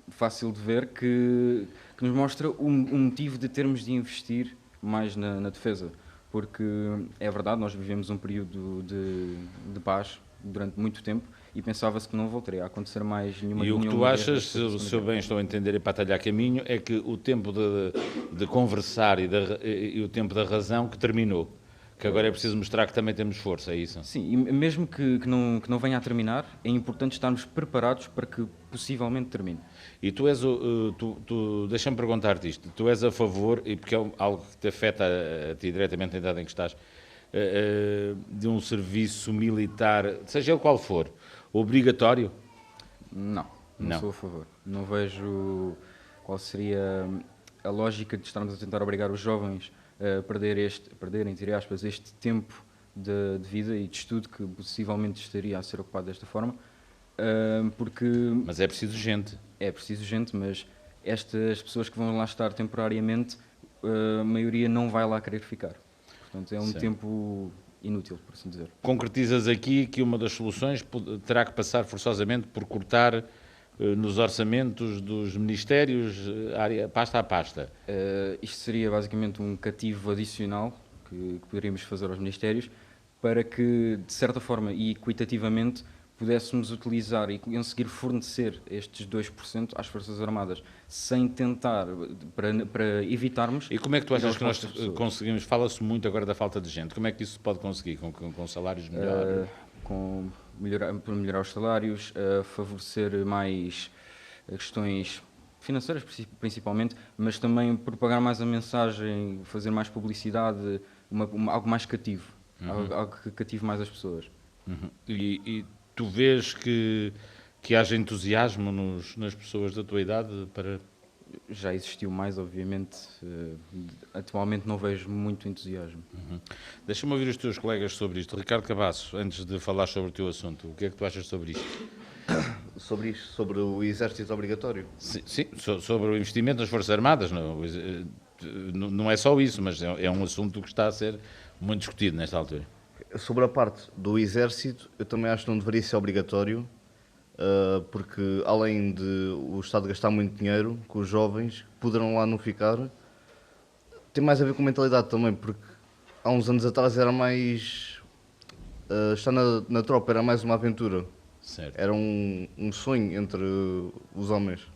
fácil de ver, que nos mostra o motivo de termos de investir mais na defesa. Porque é verdade, nós vivemos um período de paz durante muito tempo e pensava-se que não voltaria a acontecer mais nenhuma. E o que tu achas, se eu bem estou a entender e para atalhar caminho, é que o tempo de conversar e o tempo da razão que terminou, que agora é preciso mostrar que também temos força, é isso? Sim, e mesmo que não venha a terminar, é importante estarmos preparados para que possivelmente termine. E tu és deixa-me perguntar-te isto, tu és a favor, e porque é algo que te afeta a ti diretamente na idade em que estás, de um serviço militar, seja ele qual for, obrigatório? Não sou a favor. Não vejo qual seria a lógica de estarmos a tentar obrigar os jovens a perderem, entre aspas, este tempo de vida e de estudo que possivelmente estaria a ser ocupado desta forma, porque... Mas é preciso gente. É preciso gente, mas estas pessoas que vão lá estar temporariamente, a maioria não vai lá querer ficar. Portanto, é um tempo inútil, por assim dizer. Concretizas aqui que uma das soluções terá que passar forçosamente por cortar nos orçamentos dos ministérios, pasta a pasta. Isto seria basicamente um cativo adicional que poderíamos fazer aos ministérios para que, de certa forma e equitativamente, pudéssemos utilizar e conseguir fornecer estes 2% às Forças Armadas, sem tentar, para evitarmos... E como é que tu achas que nós conseguimos? Fala-se muito agora da falta de gente. Como é que isso se pode conseguir? Com salários melhores? Por melhorar os salários, favorecer mais questões financeiras, principalmente, mas também propagar mais a mensagem, fazer mais publicidade, algo mais cativo, algo que cative mais as pessoas. E tu vês que haja entusiasmo nas pessoas da tua idade para... Já existiu mais, obviamente. Atualmente não vejo muito entusiasmo. Deixa-me ouvir os teus colegas sobre isto. Ricardo Cabasso, antes de falar sobre o teu assunto, o que é que tu achas sobre isto? sobre isto, sobre o exército obrigatório. Sim, sobre o investimento nas Forças Armadas. Não é só isso, mas é um assunto que está a ser muito discutido nesta altura. Sobre a parte do exército, eu também acho que não deveria ser obrigatório, porque além de o Estado gastar muito dinheiro com os jovens, que poderão lá não ficar, tem mais a ver com mentalidade também, porque há uns anos atrás era mais... estar na tropa era mais uma aventura. Certo. Era um sonho entre os homens.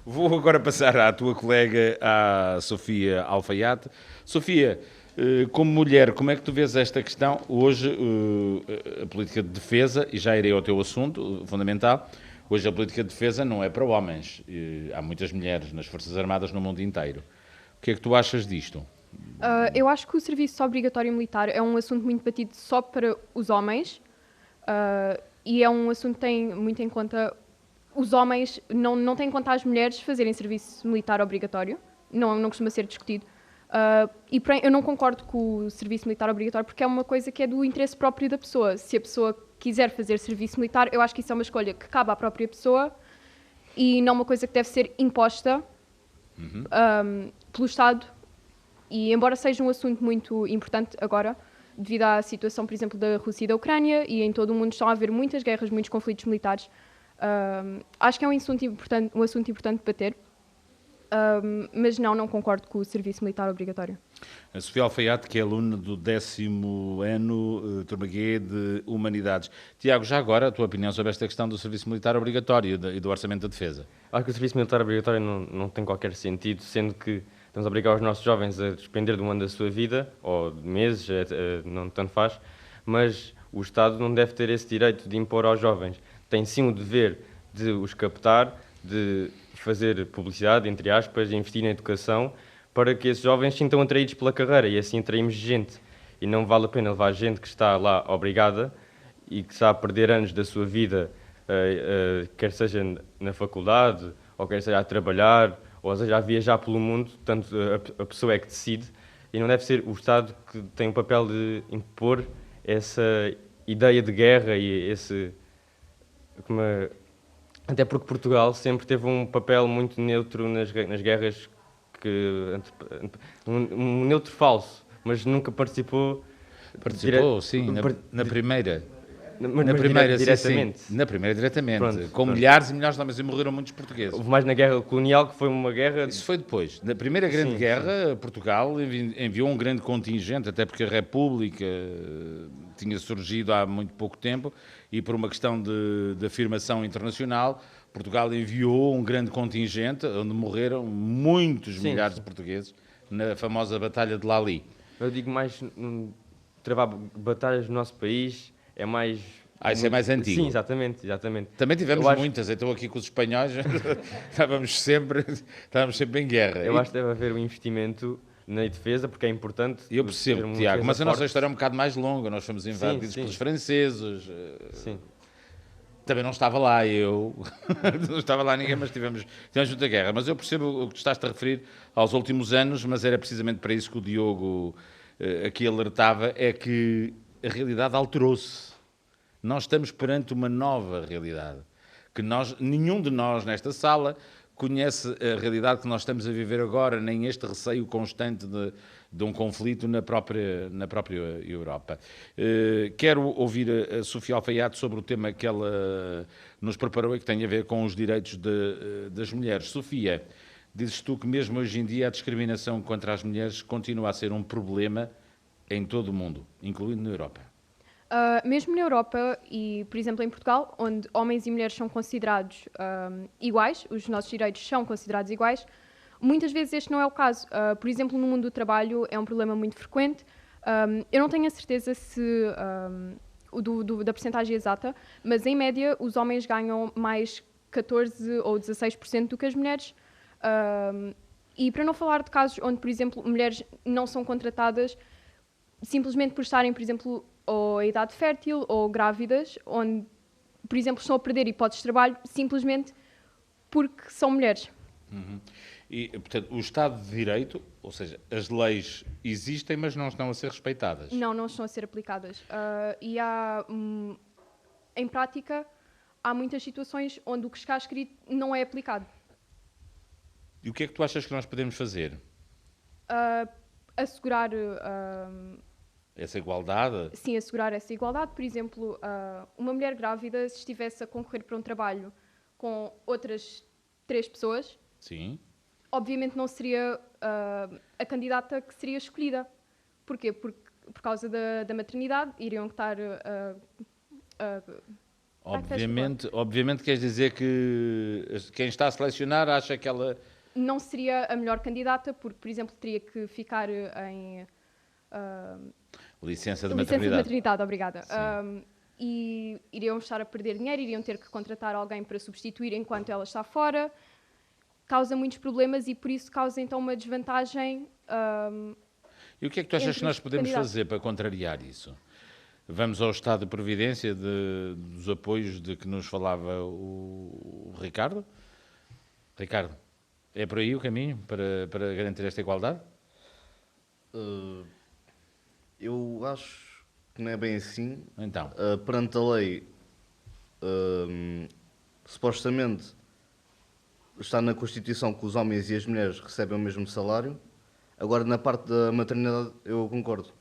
Vou agora passar à tua colega, à Sofia Alfaiate. Sofia, como mulher, como é que tu vês esta questão? Hoje, a política de defesa, e já irei ao teu assunto fundamental, hoje a política de defesa não é para homens. Há muitas mulheres nas Forças Armadas no mundo inteiro. O que é que tu achas disto? Eu acho que o serviço obrigatório militar é um assunto muito batido só para os homens. E é um assunto que tem muito em conta os homens, não tem em conta as mulheres fazerem serviço militar obrigatório, não costuma ser discutido. Eu não concordo com o serviço militar obrigatório porque é uma coisa que é do interesse próprio da pessoa. Se a pessoa quiser fazer serviço militar, eu acho que isso é uma escolha que cabe à própria pessoa e não uma coisa que deve ser imposta pelo Estado. E embora seja um assunto muito importante agora, devido à situação, por exemplo, da Rússia e da Ucrânia, e em todo o mundo estão a haver muitas guerras, muitos conflitos militares. Acho que é um assunto importante de bater, mas não concordo com o serviço militar obrigatório. A Sofia Alfaiate, que é aluna do 10º ano, turma G de Humanidades. Tiago, já agora a tua opinião sobre esta questão do serviço militar obrigatório e do orçamento da defesa? Acho que o serviço militar obrigatório não tem qualquer sentido, sendo que estamos a obrigar os nossos jovens a despender de um ano da sua vida, ou de meses, não tanto faz, mas o Estado não deve ter esse direito de impor aos jovens. Tem sim o dever de os captar, de fazer publicidade, entre aspas, de investir na educação, para que esses jovens se sintam atraídos pela carreira e assim atraímos gente. E não vale a pena levar gente que está lá obrigada e que está a perder anos da sua vida, quer seja na faculdade, ou quer seja a trabalhar, ou seja, a viajar pelo mundo, portanto, a pessoa é que decide, e não deve ser o Estado que tem o papel de impor essa ideia de guerra e esse... Até porque Portugal sempre teve um papel muito neutro nas guerras, um neutro falso, mas nunca participou... Participou, sim, na primeira. Na primeira, diretamente. Sim. Na primeira, diretamente. Pronto. Milhares e milhares de homens, e morreram muitos portugueses. Houve mais na guerra colonial, que foi uma guerra... Isso foi depois. Na primeira grande guerra, Portugal enviou um grande contingente, até porque a República tinha surgido há muito pouco tempo, e por uma questão de afirmação internacional, Portugal enviou um grande contingente, onde morreram muitos milhares de portugueses, na famosa Batalha de Lali. Eu digo mais, travar batalhas no nosso país... É mais... isso é mais antigo. Sim, exatamente. Também tivemos muitas, então aqui com os espanhóis estávamos sempre em guerra. Eu acho que deve haver um investimento na defesa, porque é importante... Eu percebo, Tiago, mas a nossa história é um bocado mais longa, nós fomos invadidos pelos franceses. Sim. Também não estava lá eu, não estava lá ninguém, mas tivemos muita guerra. Mas eu percebo o que tu estás a referir aos últimos anos, mas era precisamente para isso que o Diogo aqui alertava, é que a realidade alterou-se. Nós estamos perante uma nova realidade. Que nenhum de nós nesta sala conhece a realidade que nós estamos a viver agora, nem este receio constante de um conflito na própria Europa. Quero ouvir a Sofia Alfaiate sobre o tema que ela nos preparou e que tem a ver com os direitos das mulheres. Sofia, dizes tu que mesmo hoje em dia a discriminação contra as mulheres continua a ser um problema em todo o mundo, incluindo na Europa. Mesmo na Europa e, por exemplo, em Portugal, onde homens e mulheres são considerados iguais, os nossos direitos são considerados iguais, muitas vezes este não é o caso. Por exemplo, no mundo do trabalho é um problema muito frequente. Eu não tenho a certeza da percentagem exata, mas em média os homens ganham mais 14 ou 16% do que as mulheres. E para não falar de casos onde, por exemplo, mulheres não são contratadas simplesmente por estarem, por exemplo, ou a idade fértil ou grávidas, onde, por exemplo, estão a perder hipóteses de trabalho simplesmente porque são mulheres. E, portanto, o Estado de Direito, ou seja, as leis existem, mas não estão a ser respeitadas. Não estão a ser aplicadas. E há, em prática, há muitas situações onde o que está escrito não é aplicado. E o que é que tu achas que nós podemos fazer? Assegurar, Essa igualdade? sim, assegurar essa igualdade. Por exemplo, uma mulher grávida, se estivesse a concorrer para um trabalho com outras 3 pessoas, Sim. obviamente não seria a candidata que seria escolhida. Porquê? Porque, por causa da maternidade, iriam estar... Obviamente queres dizer que quem está a selecionar acha que ela... não seria a melhor candidata, porque, por exemplo, teria que ficar em... Licença de licença de maternidade. maternidade, obrigada. E iriam estar a perder dinheiro, iriam ter que contratar alguém para substituir enquanto ela está fora. Causa muitos problemas e, por isso, causa então uma desvantagem. E o que é que tu achas entre que nós os podemos candidatos. fazer para contrariar isso? Vamos ao estado de providência dos apoios de que nos falava o Ricardo? Ricardo, é por aí o caminho para garantir esta igualdade? Eu acho que não é bem assim. Então, Perante a lei, supostamente está na Constituição que os homens e as mulheres recebem o mesmo salário. Agora, na parte da maternidade, eu concordo.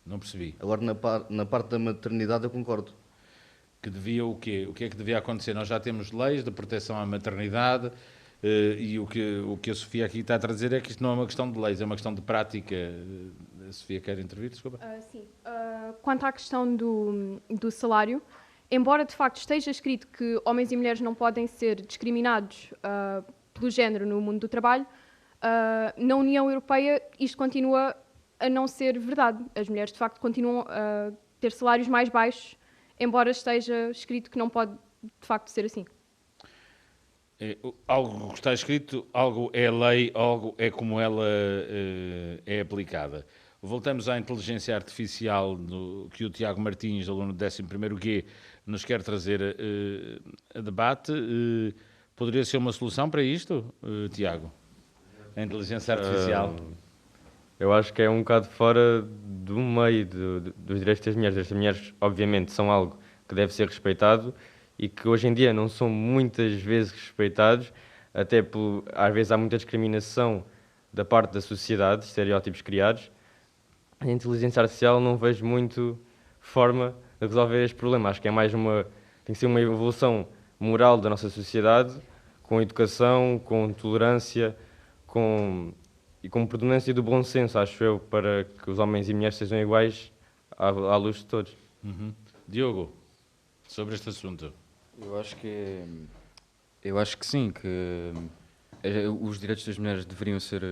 não percebi. Agora, na parte da maternidade, eu concordo. Que devia o quê? O que é que devia acontecer? Nós já temos leis de proteção à maternidade e o que a Sofia aqui está a trazer é que isto não é uma questão de leis, é uma questão de prática. A Sofia quer intervir, desculpa. Sim. Quanto à questão do salário, embora de facto esteja escrito que homens e mulheres não podem ser discriminados pelo género no mundo do trabalho, na União Europeia isto continua a não ser verdade. As mulheres de facto continuam a ter salários mais baixos, embora esteja escrito que não pode de facto ser assim. Algo que está escrito, algo é lei, algo é como ela é aplicada. Voltamos à inteligência artificial que o Tiago Martins, aluno do 11º G, nos quer trazer a debate. Poderia ser uma solução para isto, Tiago? A inteligência artificial? Eu acho que é um bocado fora do meio dos direitos das mulheres. As mulheres, obviamente, são algo que deve ser respeitado e que hoje em dia não são muitas vezes respeitados, até às vezes há muita discriminação da parte da sociedade, estereótipos criados. A inteligência artificial não vejo muito forma de resolver este problema. Acho que é mais tem que ser uma evolução moral da nossa sociedade, com educação, com tolerância, e com predominância do bom senso, acho eu, para que os homens e mulheres sejam iguais à luz de todos. Diogo, sobre este assunto. Eu acho que sim, que os direitos das mulheres deveriam ser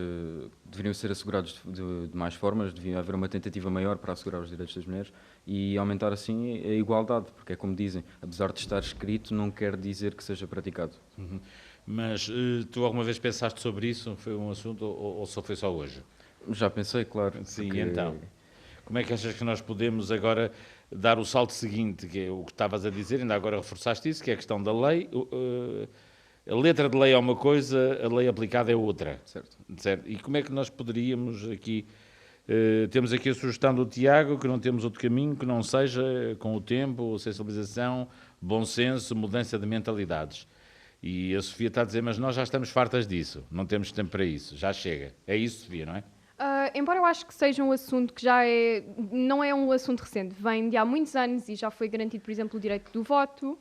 assegurados de mais formas, devia haver uma tentativa maior para assegurar os direitos das mulheres e aumentar assim a igualdade, porque é como dizem, apesar de estar escrito, não quer dizer que seja praticado. Mas tu alguma vez pensaste sobre isso? Foi um assunto ou só foi só hoje? Já pensei, claro. Sim, porque... então. Como é que achas que nós podemos agora dar o salto seguinte, que é o que estavas a dizer, ainda agora reforçaste isso, que é a questão da lei. A letra de lei é uma coisa, a lei aplicada é outra. Certo. E como é que nós poderíamos aqui... temos aqui a sugestão do Tiago, que não temos outro caminho que não seja, com o tempo, sensibilização, bom senso, mudança de mentalidades. E a Sofia está a dizer, mas nós já estamos fartas disso, não temos tempo para isso, já chega. É isso, Sofia, não é? Embora eu acho que seja um assunto que não é um assunto recente, vem de há muitos anos e já foi garantido, por exemplo, o direito do voto.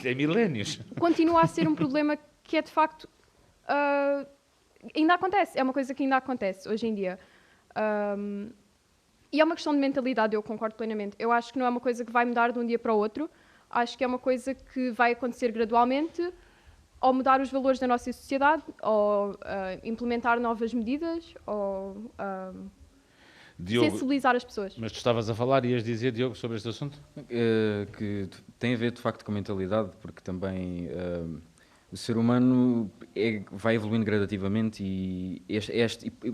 Tem milénios. Continua a ser um problema que é de facto... ainda acontece, é uma coisa que ainda acontece hoje em dia. E é uma questão de mentalidade, eu concordo plenamente. Eu acho que não é uma coisa que vai mudar de um dia para o outro, acho que é uma coisa que vai acontecer gradualmente, ou mudar os valores da nossa sociedade, ou implementar novas medidas, ou Diogo, sensibilizar as pessoas. mas tu estavas a falar e ias dizer, Diogo, sobre este assunto? Que tem a ver de facto com a mentalidade, porque também o ser humano vai evoluindo gradativamente e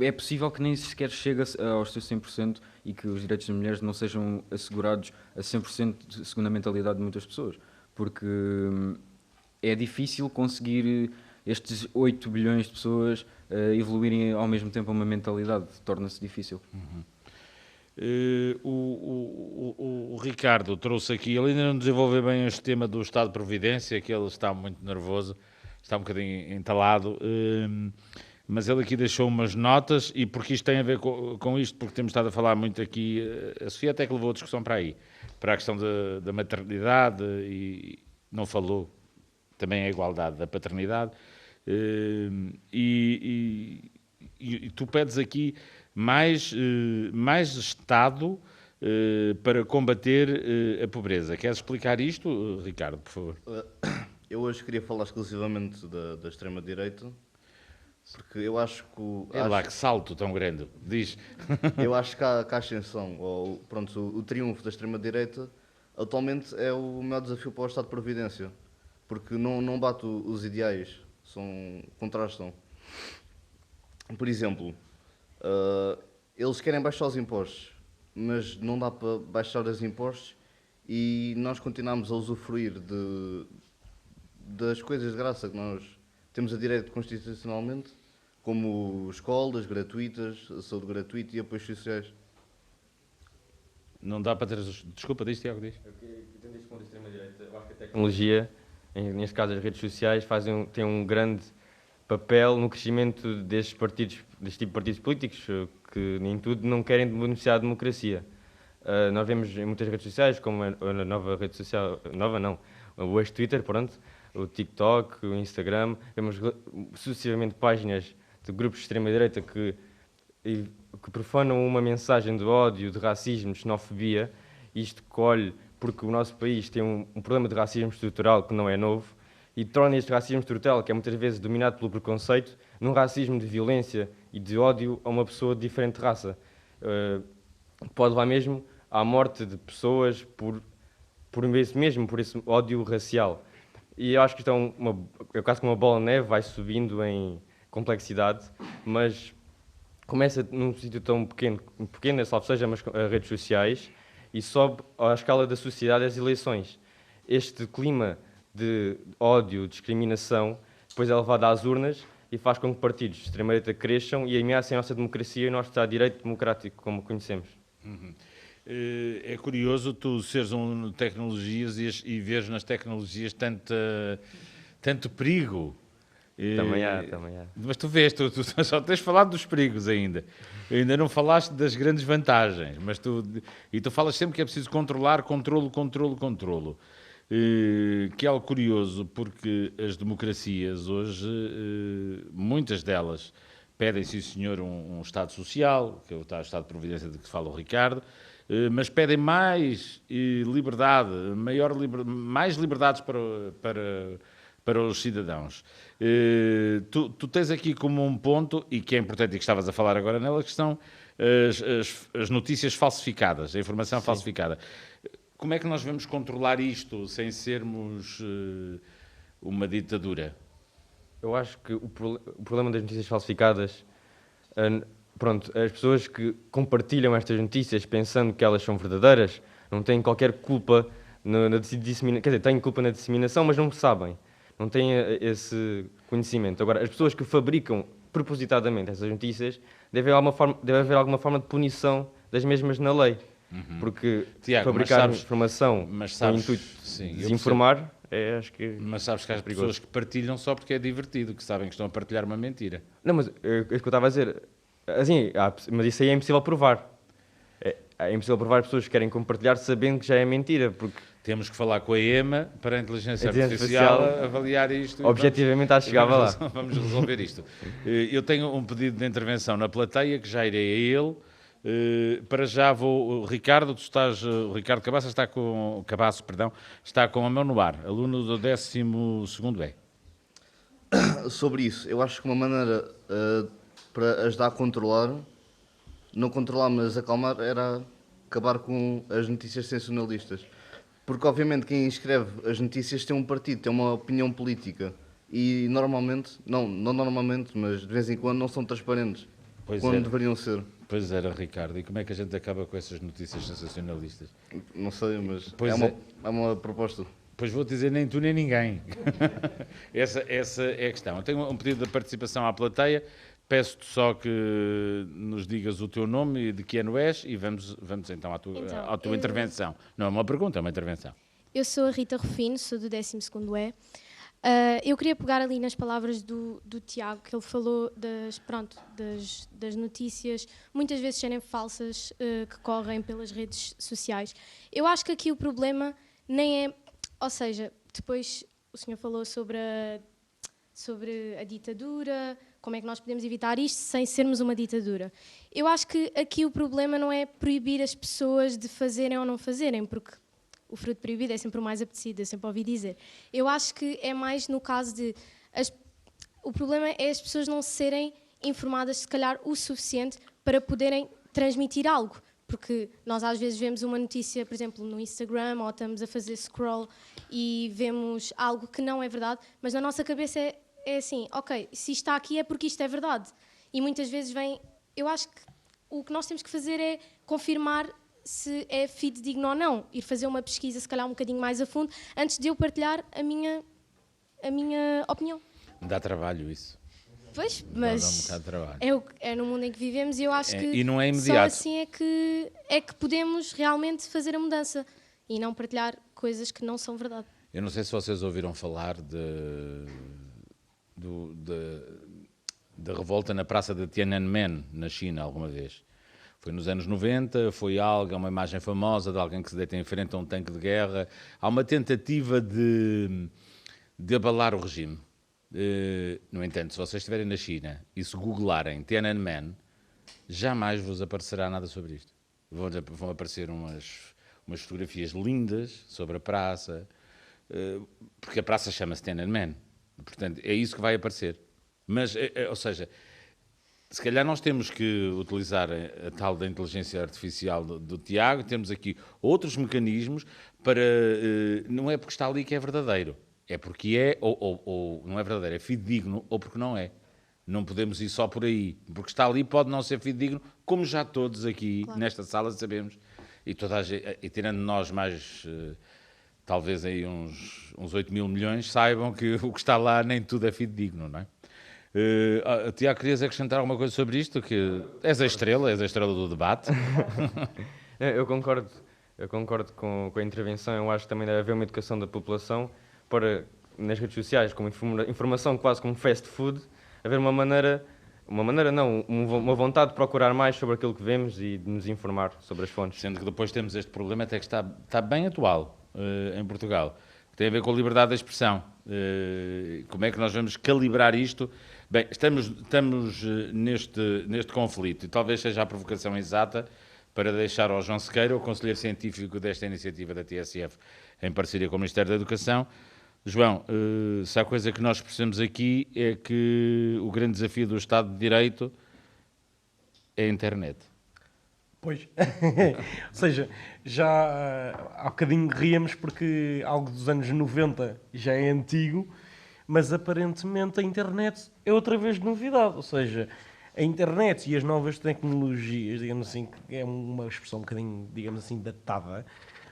é possível que nem sequer chegue aos seus 100% e que os direitos das mulheres não sejam assegurados a 100% segundo a mentalidade de muitas pessoas, porque é difícil conseguir estes 8 bilhões de pessoas evoluírem ao mesmo tempo a uma mentalidade, torna-se difícil. O Ricardo trouxe aqui, ele ainda não desenvolveu bem este tema do estado de providência, que ele está muito nervoso, está um bocadinho entalado, mas ele aqui deixou umas notas, e porque isto tem a ver com isto, porque temos estado a falar muito aqui, a Sofia até que levou a discussão para aí, para a questão da maternidade, e não falou também a igualdade da paternidade, e tu pedes aqui mais Estado para combater a pobreza. Queres explicar isto, Ricardo, por favor? Eu hoje queria falar exclusivamente da extrema-direita, porque eu acho que... Lá que salto tão grande, diz. Eu acho que a ascensão, ou pronto, o triunfo da extrema-direita, atualmente é o maior desafio para o Estado de Providência, porque não bate os ideais, contrastam. Por exemplo, eles querem baixar os impostos, mas não dá para baixar os impostos e nós continuamos a usufruir das coisas de graça que nós temos a direito constitucionalmente, como escolas gratuitas, a saúde gratuita e apoios sociais. Não dá para ter... Desculpa, diz, Tiago, diz. Tendo este ponto de extrema-direita, eu acho que a tecnologia, neste caso as redes sociais, têm um grande papel no crescimento deste tipo de partidos políticos, que nem tudo não querem beneficiar a democracia. Nós vemos em muitas redes sociais, como a nova rede social, nova não, o ex-Twitter, pronto, o TikTok, o Instagram, vemos sucessivamente páginas de grupos de extrema-direita que profanam uma mensagem de ódio, de racismo, de xenofobia. Isto colhe porque o nosso país tem um problema de racismo estrutural que não é novo, e torna este racismo estrutural, que é muitas vezes dominado pelo preconceito, num racismo de violência e de ódio a uma pessoa de diferente raça. Pode levar mesmo à morte de pessoas por esse ódio racial. E eu acho que isto é quase como uma bola de neve, vai subindo em complexidade, mas começa num sítio tão pequeno, salvo seja, mas as redes sociais, e sobe à escala da sociedade as eleições. Este clima de ódio, discriminação, depois é levado às urnas e faz com que partidos de extrema-direita cresçam e ameacem a nossa democracia e o nosso Estado de Direito democrático, como conhecemos. É curioso tu seres um de tecnologias e veres nas tecnologias tanto perigo. Também há. Mas tu vês, tu só tens falado dos perigos ainda. Ainda não falaste das grandes vantagens. Tu falas sempre que é preciso controlar, controlo. Que é algo curioso, porque as democracias hoje, muitas delas, pedem, sim senhor, um Estado social, que é o Estado de Providência de que fala o Ricardo, mas pedem mais liberdade, mais liberdades para os cidadãos. Tu tens aqui como um ponto, e que é importante e que estavas a falar agora nela, que são as notícias falsificadas, a informação falsificada. Como é que nós vamos controlar isto sem sermos uma ditadura? Eu acho que o problema das notícias falsificadas, as pessoas que compartilham estas notícias pensando que elas são verdadeiras, não têm qualquer culpa na disseminação, quer dizer, têm culpa na disseminação, mas não sabem, não têm esse conhecimento. Agora, as pessoas que fabricam propositadamente essas notícias, deve haver alguma forma de punição das mesmas na lei. Porque Tiago, fabricar informação com o intuito de desinformar, acho que... Mas sabes que há pessoas que partilham só porque é divertido, que sabem que estão a partilhar uma mentira. Não, mas é isso que eu estava a dizer. Assim, mas isso aí é impossível provar. É impossível provar as pessoas que querem compartilhar sabendo que já é mentira, porque... Temos que falar com a EMA para a inteligência artificial avaliar isto. Objetivamente, acho que chegava lá. Vamos resolver isto. Eu tenho um pedido de intervenção na plateia, que já irei a ele. Para já vou... Ricardo, o Ricardo Cabasso está com a mão no ar, aluno do 12º E. Sobre isso, eu acho que uma maneira para ajudar a controlar, não controlar, mas acalmar, era acabar com as notícias sensacionalistas. Porque, obviamente, quem escreve as notícias tem um partido, tem uma opinião política. E, normalmente, não normalmente, mas de vez em quando, não são transparentes. Quando deveriam ser. Pois era, Ricardo. E como é que a gente acaba com essas notícias sensacionalistas? Não sei, mas é uma proposta. Pois vou dizer, nem tu nem ninguém. Essa é a questão. Eu tenho um pedido de participação à plateia Peço-te só que nos digas o teu nome e de que ano és e vamos então à tua intervenção. Não é uma pergunta, é uma intervenção. Eu sou a Rita Rufino, sou do 12º E. Eu queria pegar ali nas palavras do Tiago, que ele falou das notícias, muitas vezes serem falsas, que correm pelas redes sociais. Eu acho que aqui o problema nem é... Ou seja, depois o senhor falou sobre a ditadura, como é que nós podemos evitar isto sem sermos uma ditadura. Eu acho que aqui o problema não é proibir as pessoas de fazerem ou não fazerem, porque o fruto proibido é sempre o mais apetecido, eu sempre ouvi dizer. Eu acho que é mais no caso de... O problema é as pessoas não serem informadas, se calhar, o suficiente para poderem transmitir algo. Porque nós às vezes vemos uma notícia, por exemplo, no Instagram, ou estamos a fazer scroll e vemos algo que não é verdade, mas na nossa cabeça é assim, ok, se isto está aqui é porque isto é verdade. E muitas vezes vem... Eu acho que o que nós temos que fazer é confirmar se é fidedigno ou não, ir fazer uma pesquisa, se calhar um bocadinho mais a fundo, antes de eu partilhar a minha opinião. Dá trabalho isso. Pois, mas dá um bocado de trabalho. É no mundo em que vivemos e eu acho que e não é imediato. só assim é que podemos realmente fazer a mudança e não partilhar coisas que não são verdade. Eu não sei se vocês ouviram falar da revolta na praça de Tiananmen, na China, alguma vez. Foi nos anos 90, foi uma imagem famosa de alguém que se deita em frente a um tanque de guerra. Há uma tentativa de abalar o regime. No entanto, se vocês estiverem na China e se googlarem Tiananmen, jamais vos aparecerá nada sobre isto. Vão aparecer umas fotografias lindas sobre a praça, porque a praça chama-se Tiananmen. Portanto, é isso que vai aparecer. Mas, ou seja... Se calhar nós temos que utilizar a tal da inteligência artificial do Tiago, temos aqui outros mecanismos para... não é porque está ali que é verdadeiro, é porque é, ou não é verdadeiro, é fidedigno, ou porque não é. Não podemos ir só por aí, porque está ali pode não ser fidedigno, como já todos aqui nesta sala sabemos, e tirando nós mais... talvez aí uns 8 mil milhões, saibam que o que está lá nem tudo é fidedigno, não é? Tiago, querias acrescentar alguma coisa sobre isto? Que és a estrela do debate. Eu concordo com a intervenção. Eu acho que também deve haver uma educação da população para, nas redes sociais, como informação quase como fast food, haver uma vontade de procurar mais sobre aquilo que vemos e de nos informar sobre as fontes. Sendo que depois temos este problema até que está bem atual em Portugal, que tem a ver com a liberdade de expressão. Como é que nós vamos calibrar isto? Bem, estamos neste conflito e talvez seja a provocação exata para deixar ao João Sequeira, o conselheiro científico desta iniciativa da TSF, em parceria com o Ministério da Educação. João, se há coisa que nós percebemos aqui é que o grande desafio do Estado de Direito é a internet. Pois, ou seja, já há bocadinho ríamos porque algo dos anos 90 já é antigo, mas aparentemente a internet é outra vez novidade, ou seja, a internet e as novas tecnologias, digamos assim, que é uma expressão um bocadinho, digamos assim, datada,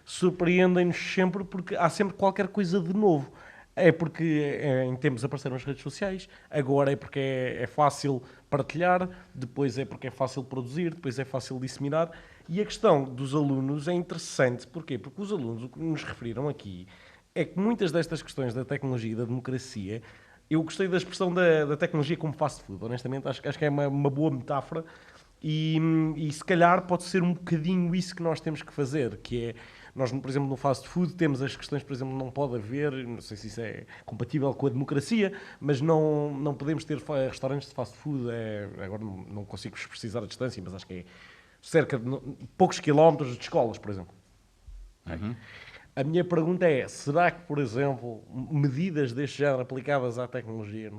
surpreendem-nos sempre porque há sempre qualquer coisa de novo. É porque em tempos apareceram as redes sociais, agora é porque é fácil partilhar, depois é porque é fácil produzir, depois é fácil disseminar. E a questão dos alunos é interessante, porquê? Porque os alunos, o que nos referiram aqui, é que muitas destas questões da tecnologia e da democracia, eu gostei da expressão da tecnologia como fast food, honestamente, acho que é uma boa metáfora e se calhar pode ser um bocadinho isso que nós temos que fazer, que é, nós, por exemplo, no fast food temos as questões, por exemplo, não pode haver, não sei se isso é compatível com a democracia, mas não podemos ter restaurantes de fast food, agora não consigo precisar a distância, mas acho que é cerca de poucos quilómetros de escolas, por exemplo. Uhum. A minha pergunta é, será que, por exemplo, medidas deste género aplicadas à tecnologia,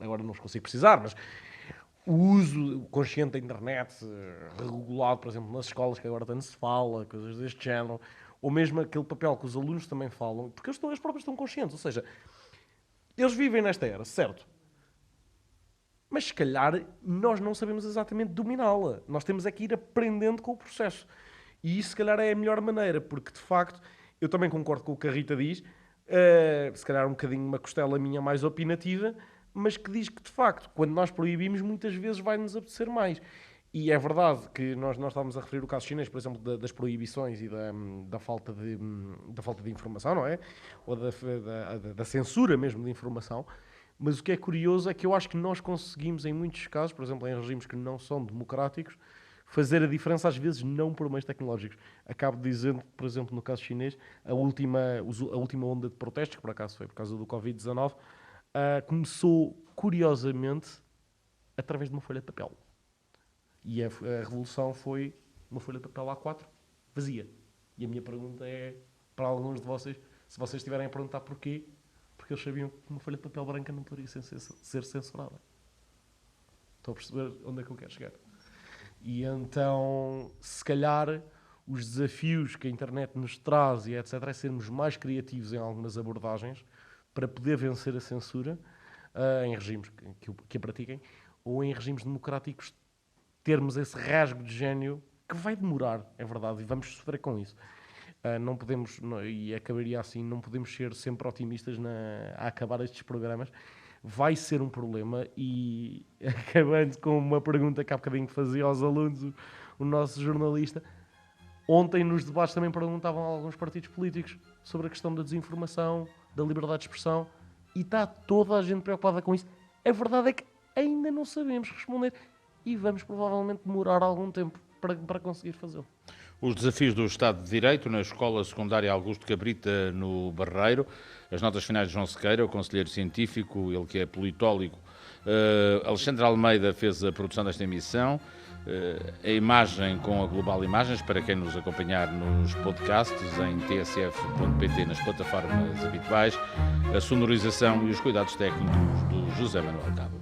agora não os consigo precisar, mas o uso consciente da internet, regulado, por exemplo, nas escolas, que agora tanto se fala, coisas deste género, ou mesmo aquele papel que os alunos também falam, porque eles próprios estão conscientes, ou seja, eles vivem nesta era, certo? Mas se calhar nós não sabemos exatamente dominá-la. Nós temos é que ir aprendendo com o processo. E isso se calhar é a melhor maneira, porque de facto, eu também concordo com o que a Rita diz, se calhar um bocadinho uma costela minha mais opinativa, mas que diz que, de facto, quando nós proibimos, muitas vezes vai-nos apetecer mais. E é verdade que nós estávamos a referir o caso chinês, por exemplo, das proibições e da falta de informação, não é? Ou da censura mesmo de informação. Mas o que é curioso é que eu acho que nós conseguimos, em muitos casos, por exemplo, em regimes que não são democráticos, fazer a diferença, às vezes, não por meios tecnológicos. Acabo dizendo, por exemplo, no caso chinês, a última onda de protestos, que por acaso foi por causa do Covid-19, começou, curiosamente, através de uma folha de papel. E a revolução foi uma folha de papel A4, vazia. E a minha pergunta é, para alguns de vocês, se vocês estiverem a perguntar porquê, porque eles sabiam que uma folha de papel branca não poderia ser censurada. Estão a perceber onde é que eu quero chegar? E então, se calhar, os desafios que a internet nos traz e etc. é sermos mais criativos em algumas abordagens para poder vencer a censura em regimes que a pratiquem, ou em regimes democráticos termos esse rasgo de gênio que vai demorar, é verdade, e vamos sofrer com isso. Não podemos, e acabaria assim, não podemos ser sempre otimistas a acabar estes programas. Vai ser um problema e, acabando com uma pergunta que há bocadinho fazia aos alunos o nosso jornalista, ontem nos debates também perguntavam a alguns partidos políticos sobre a questão da desinformação, da liberdade de expressão, e está toda a gente preocupada com isso. A verdade é que ainda não sabemos responder e vamos provavelmente demorar algum tempo para conseguir fazê-lo. Os desafios do Estado de Direito na Escola Secundária Augusto Cabrita, no Barreiro. As notas finais de João Sequeira, o conselheiro científico, ele que é politólogo. Alexandre Almeida fez a produção desta emissão. A imagem com a Global Imagens, para quem nos acompanhar nos podcasts, em tsf.pt, nas plataformas habituais. A sonorização e os cuidados técnicos do José Manuel Cabo.